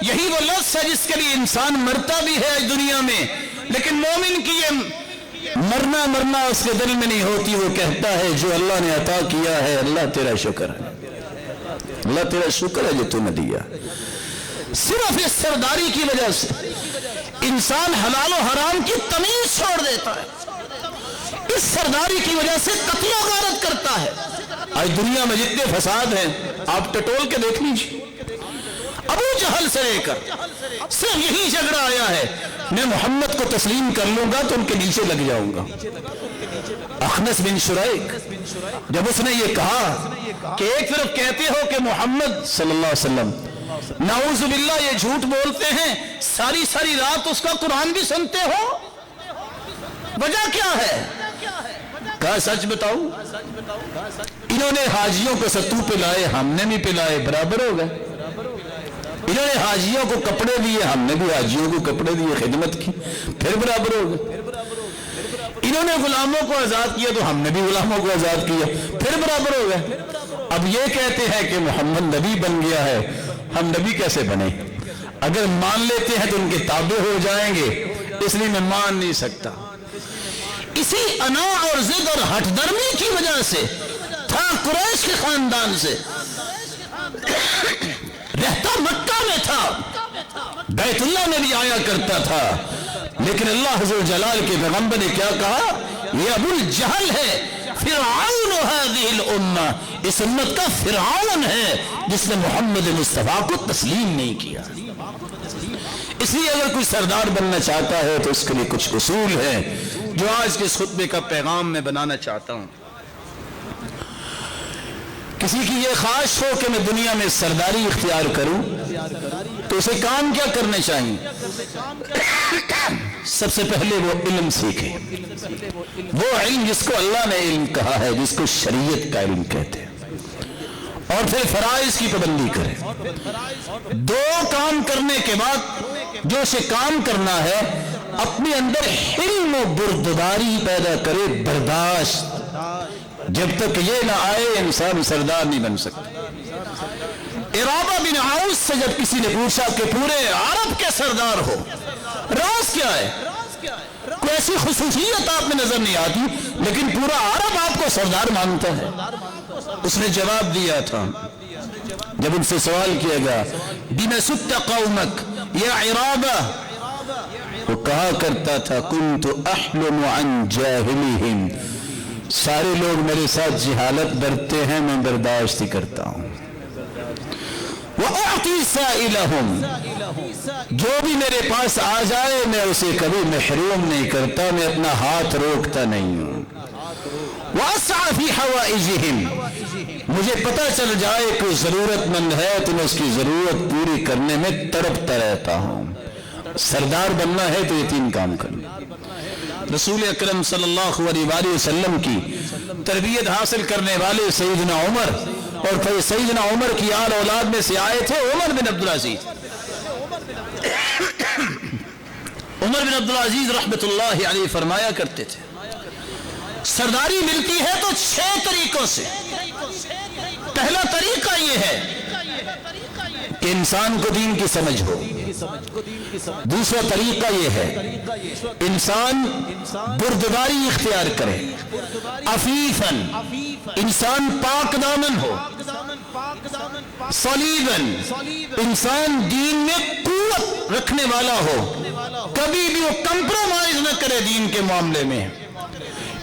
یہی وہ لفظ ہے جس کے لیے انسان مرتا بھی ہے دنیا میں، لیکن مومن کی یہ مرنا اس کے دل میں نہیں ہوتی۔ وہ کہتا ہے جو اللہ نے عطا کیا ہے اللہ تیرا شکر ہے، اللہ تیرا شکر ہے جو تو نے دیا۔ صرف اس سرداری کی وجہ سے انسان حلال و حرام کی تمیز چھوڑ دیتا ہے، اس سرداری کی وجہ سے قتل و غارت کرتا ہے۔ آج دنیا میں جتنے فساد ہیں آپ ٹٹول کے دیکھ لیجیے، ابو جہل سے لے کر صرف یہی جھگڑا آیا ہے، میں محمد کو تسلیم کر لوں گا تو ان کے نیچے لگ جاؤں گا۔ اخنس بن شریک جب اس نے یہ کہا کہ ایک طرف کہتے ہو کہ محمد صلی اللہ علیہ وسلم نعوذ باللہ یہ جھوٹ بولتے ہیں، ساری رات اس کا قرآن بھی سنتے ہو، وجہ کیا ہے؟ کہا سچ بتاؤ۔ انہوں نے حاجیوں کو ستو پلائے، ہم نے بھی پلائے، برابر ہو گئے۔ انہوں نے حاجیوں کو کپڑے دیے، ہم نے بھی حاجیوں کو کپڑے دیے، خدمت کی، پھر برابر ہو گئے۔ انہوں نے غلاموں کو آزاد کیا تو ہم نے بھی غلاموں کو آزاد کیا، پھر برابر ہو گئے۔ اب یہ کہتے ہیں کہ محمد نبی بن گیا ہے، ہم نبی کیسے بنے؟ اگر مان لیتے ہیں تو ان کے تابع ہو جائیں گے، اس لیے میں مان نہیں سکتا۔ اسی انا اور ضد اور ہٹ درمی کی وجہ سے تھا قریش کے خاندان سے، رہتا مکہ میں تھا، بیت اللہ میں بھی آیا کرتا تھا، لیکن اللہ حضور جلال کے پیغمبر نے کیا کہا؟ یہ ابو الجہل ہے، فرعون هذه الامہ، اس امت کا فرعون ہے جس نے محمد مصطفیٰ کو تسلیم نہیں کیا۔ اس لیے اگر کوئی سردار بننا چاہتا ہے تو اس کے لیے کچھ اصول ہیں جو آج کے اس خطبے کا پیغام میں بنانا چاہتا ہوں۔ کسی کی یہ خواہش ہو کہ میں دنیا میں سرداری اختیار کروں تو اسے کام کیا کرنے چاہیے؟ سب سے پہلے وہ علم سیکھے، وہ علم جس کو اللہ نے علم کہا ہے، جس کو شریعت کا علم کہتے ہیں، اور پھر فرائض کی پابندی کرے۔ 2 کام کرنے کے بعد جو اسے کام کرنا ہے، اپنے اندر حلم و بردباری پیدا کرے، برداشت۔ جب تک یہ نہ آئے انسان سردار نہیں بن سکتا۔ ارابہ بن بن عوف سے جب کسی نے پوچھا کہ پورے عرب کے سردار ہو، راز کیا ہے؟ کوئی ایسی خصوصیت آپ میں نظر نہیں آتی لیکن پورا عرب آپ کو سردار مانتا ہے۔ اس نے جواب دیا تھا جب ان سے سوال کیا گیا بِمَ سُدْتَ قَوْمَكَ یا عرابہ، وہ کہا کرتا تھا كُنْتُ أَحْلُمُ عَنْ جَاهِلِهِمْ، سارے لوگ میرے ساتھ جہالت برتے ہیں، میں برداشت ہی کرتا ہوں۔ وَأُعْطِي سَائِلَهُمْ، جو بھی میرے پاس آ جائے میں اسے کبھی محروم نہیں کرتا، میں اپنا ہاتھ روکتا نہیں ہوں۔ وَأَسْعَى فِي حَوَائِجِهِمْ، مجھے پتہ چل جائے کہ ضرورت مند ہے تو میں اس کی ضرورت پوری کرنے میں تڑپتا رہتا ہوں۔ سردار بننا ہے تو یہ تین کام کرنا۔ رسول اکرم صلی اللہ علیہ وآلہ وسلم کی تربیت حاصل کرنے والے سیدنا عمر، اور پھر سیدنا عمر کی آل اولاد میں سے آئے تھے عمر بن عبدالعزیز۔ عمر بن عبدالعزیز رحمت اللہ علیہ فرمایا کرتے تھے سرداری ملتی ہے تو 6 طریقوں سے۔ پہلا طریقہ یہ ہے کہ انسان کو دین کی سمجھ ہو، دوسرا طریقہ یہ ہے انسان بردباری اختیار کرے، عفیفاً انسان پاک دامن ہو، صلیباً انسان دین میں قوت رکھنے والا ہو، کبھی بھی وہ کمپرومائز نہ کرے دین کے معاملے میں،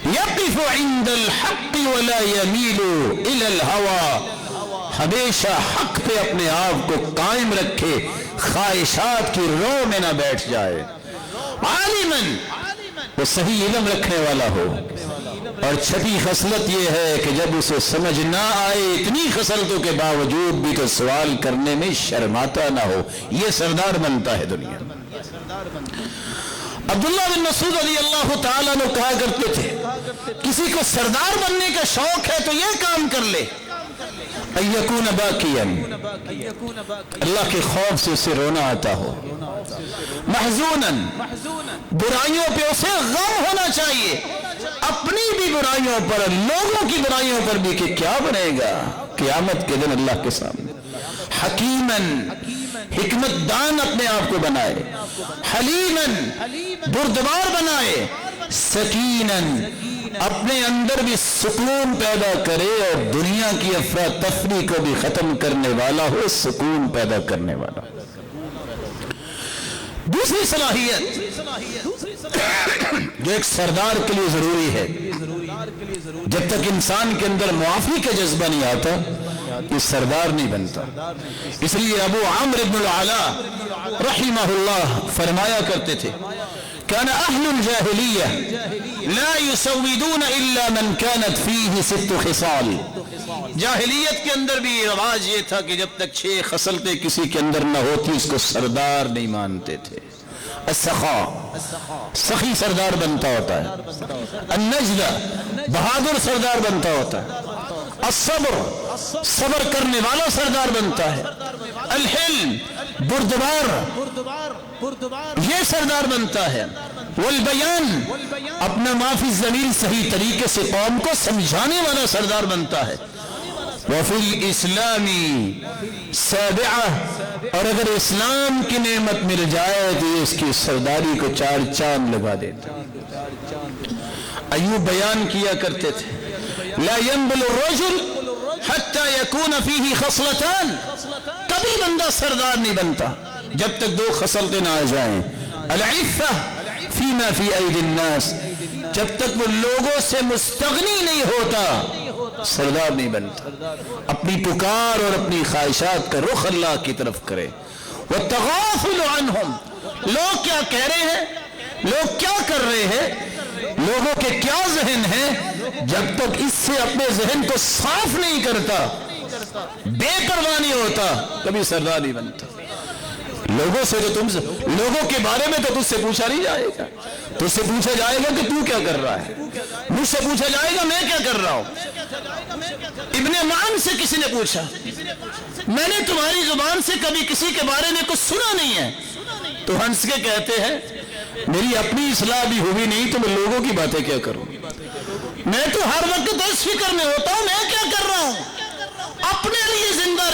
یقف عند الحق ولا یمیل الی الہوی، ہمیشہ حق پہ اپنے آپ کو قائم رکھے، خواہشات کی رو میں نہ بیٹھ جائے، عالماً وہ صحیح علم رکھنے والا ہو، اور چھٹی خصلت یہ ہے کہ جب اسے سمجھ نہ آئے اتنی خصلتوں کے باوجود بھی تو سوال کرنے میں شرماتا نہ ہو، یہ سردار بنتا ہے دنیا۔ عبداللہ بن مسعود رضی اللہ تعالیٰ نے کہا کرتے تھے کسی کو سردار بننے کا شوق ہے تو یہ کام کر لے، ایکون باکیا، اللہ کے خوف سے اسے رونا آتا ہو، محزونا، برائیوں پہ اسے غم ہونا چاہیے، اپنی بھی برائیوں پر، لوگوں کی برائیوں پر بھی کہ کیا بنے گا قیامت کے دن اللہ کے سامنے، حکیماً حکمت دان اپنے آپ کو بنائے، حلیماً بردبار بنائے، سکیناً اپنے اندر بھی سکون پیدا کرے اور دنیا کی افراتفری کو بھی ختم کرنے والا ہو، سکون پیدا کرنے والا۔ دوسری صلاحیت جو ایک سردار کے لیے ضروری ہے، جب تک انسان کے اندر معافی کا جذبہ نہیں آتا یہ سردار نہیں بنتا۔ اس لیے ابو عمرو بن العلاء رحمہ اللہ فرمایا کرتے تھے كان أهل الجاهلية لا يسودون إلا من كانت فيه 6 خصال، جاہلیت کے اندر بھی رواج یہ تھا کہ جب تک 6 خصلتیں کسی کے اندر نہ ہوتی اس کو سردار نہیں مانتے تھے۔ السخاء، سخی سردار بنتا ہوتا ہے، النجدہ، بہادر سردار بنتا ہوتا ہے، الصبر، صبر کرنے والا سردار بنتا ہے، الحلم، بردبار یہ سردار بنتا ہے، والبیان، اپنا معافی ضمیر صحیح طریقے سے قوم کو سمجھانے والا سردار بنتا ہے، وفی الاسلام سابعہ، اور اگر اسلام کی نعمت مل جائے تو یہ اس کی سرداری کو 4 چاند لگا دیتا۔ ایوب بیان کیا کرتے تھے لا ينبل الرجل حتى يكون فيه خصلتان، کبھی بندہ سردار نہیں بنتا جب تک 2 خصلتیں نہ آ جائیں، العفہ فيما في ايدي الناس، جب تک وہ لوگوں سے مستغنی نہیں ہوتا سردار نہیں بنتا، اپنی پکار اور اپنی خواہشات کا رخ اللہ کی طرف کرے، والتغافل عنهم، لوگ کیا کہہ رہے ہیں، لوگ کیا کر رہے ہیں، لوگوں کے کیا ذہن ہیں، جب تک اس سے اپنے ذہن کو صاف نہیں کرتا، بے پرواہ نہیں ہوتا، کبھی سردار نہیں بنتا۔ لوگوں سے تو لوگوں کے بارے میں تو تجھ سے پوچھا نہیں جائے گا، تجھ سے پوچھا جائے گا کہ تو کیا کر رہا ہے، مجھ سے پوچھا جائے گا میں کیا کر رہا ہوں۔ ابن معن سے کسی نے پوچھا میں نے تمہاری زبان سے کبھی کسی کے بارے میں کچھ سنا نہیں ہے، تو ہنس کے کہتے ہیں میری اپنی اصلاح بھی ہوئی نہیں تو میں لوگوں کی باتیں کیا کروں، میں تو ہر وقت اس فکر میں ہوتا ہوں میں کیا کر رہا ہوں، اپنے لیے زندہ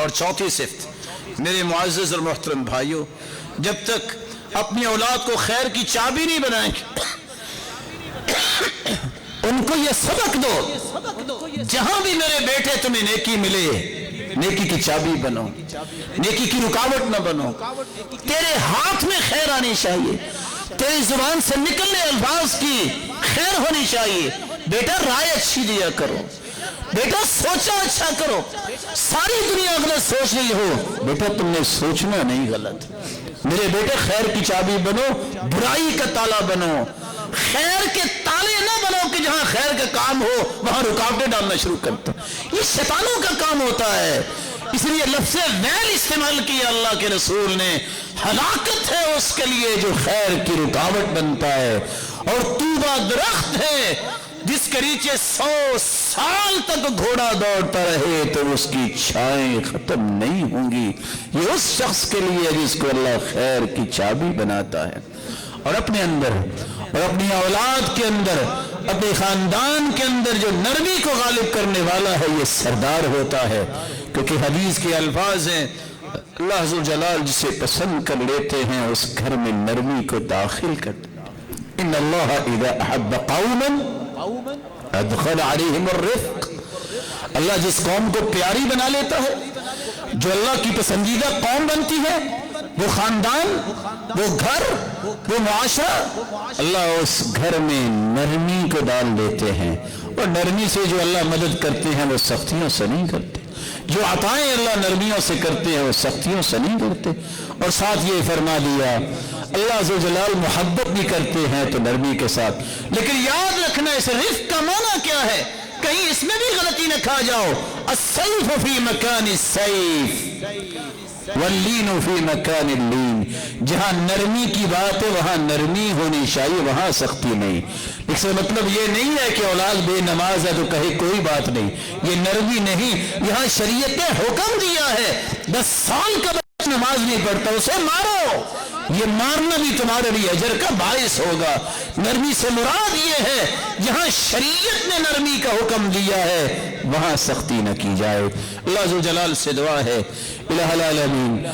اور چوتھی صفت میرے معزز اور محترم بھائیوں، جب تک اپنی اولاد کو خیر کی چابی نہیں بنائیں گے، ان کو یہ سبق دو، جہاں بھی میرے بیٹے تمہیں نیکی ملے، نیکی کی چابی بنو، نیکی کی رکاوٹ نہ بنو، تیرے ہاتھ میں خیر آنی چاہیے، تیری زبان سے نکلنے الفاظ کی خیر ہونی چاہیے۔ بیٹا رائے اچھی دیا کرو، بیٹا سوچا اچھا کرو، ساری دنیا غلط سوچ رہی ہو، بیٹا تم نے سوچنا نہیں غلط۔ میرے بیٹے خیر کی چابی بنو، برائی کا تالا بنو، خیر کے تالے نہ بنو کہ جہاں خیر کا کام ہو وہاں رکاوٹیں ڈالنا شروع کرتا۔ یہ شیطانوں کا کام ہوتا ہے، اس لیے لفظ ویل استعمال کیا اللہ کے رسول نے۔ ہلاکت ہے اس کے لیے جو خیر کی رکاوٹ بنتا ہے، اور طوبہ درخت ہے جس کے نیچے 100 سال تک گھوڑا دوڑتا رہے تو اس کی چھائیں ختم نہیں ہوں گی۔ یہ اس شخص کے لیے جس کو اللہ خیر کی چابی بناتا ہے، اور اپنے اندر اور اپنی اولاد کے اندر، اپنے خاندان کے اندر جو نرمی کو غالب کرنے والا ہے یہ سردار ہوتا ہے، کیونکہ حدیث کے الفاظ ہیں اللہ ذو جلال جسے پسند کر لیتے ہیں اس گھر میں نرمی کو داخل کرتے ہیں۔ ان اللہ اذا احب قوما ادخل علیہم الرفق، اللہ جس قوم کو پیاری بنا لیتا ہے، جو اللہ کی پسندیدہ قوم بنتی ہے، وہ خاندان، وہ گھر، وہ معاشرہ، اللہ اس گھر میں نرمی کو ڈال دیتے ہیں۔ اور نرمی سے جو اللہ مدد کرتے ہیں وہ سختیوں سے نہیں کرتے، جو عطائیں اللہ نرمیوں سے کرتے ہیں وہ سختیوں سے نہیں کرتے۔ اور ساتھ یہ فرما دیا اللہ ذو جلال محبت بھی کرتے ہیں تو نرمی کے ساتھ۔ لیکن یاد رکھنا اس رفق کا معنی کیا ہے، کہیں اس میں بھی غلطی نہ کھا جاؤ۔ السیف فی مکان السیف واللین فی مکان اللین، جہاں نرمی کی بات ہے وہاں نرمی ہونی چاہیے، وہاں سختی نہیں۔ اس کا مطلب یہ نہیں ہے کہ اولاد بے نماز ہے تو کہے کوئی بات نہیں، یہ نرمی نہیں۔ یہاں شریعت نے حکم دیا ہے 10 سال کا بچہ نماز نہیں پڑھتا اسے مارو، یہ مارنا بھی تمہارے لیے اجر کا باعث ہوگا۔ نرمی سے مراد یہ ہے جہاں شریعت نے نرمی کا حکم دیا ہے وہاں سختی نہ کی جائے۔ اللہ ذو جلال سے دعا ہے الہ العالمین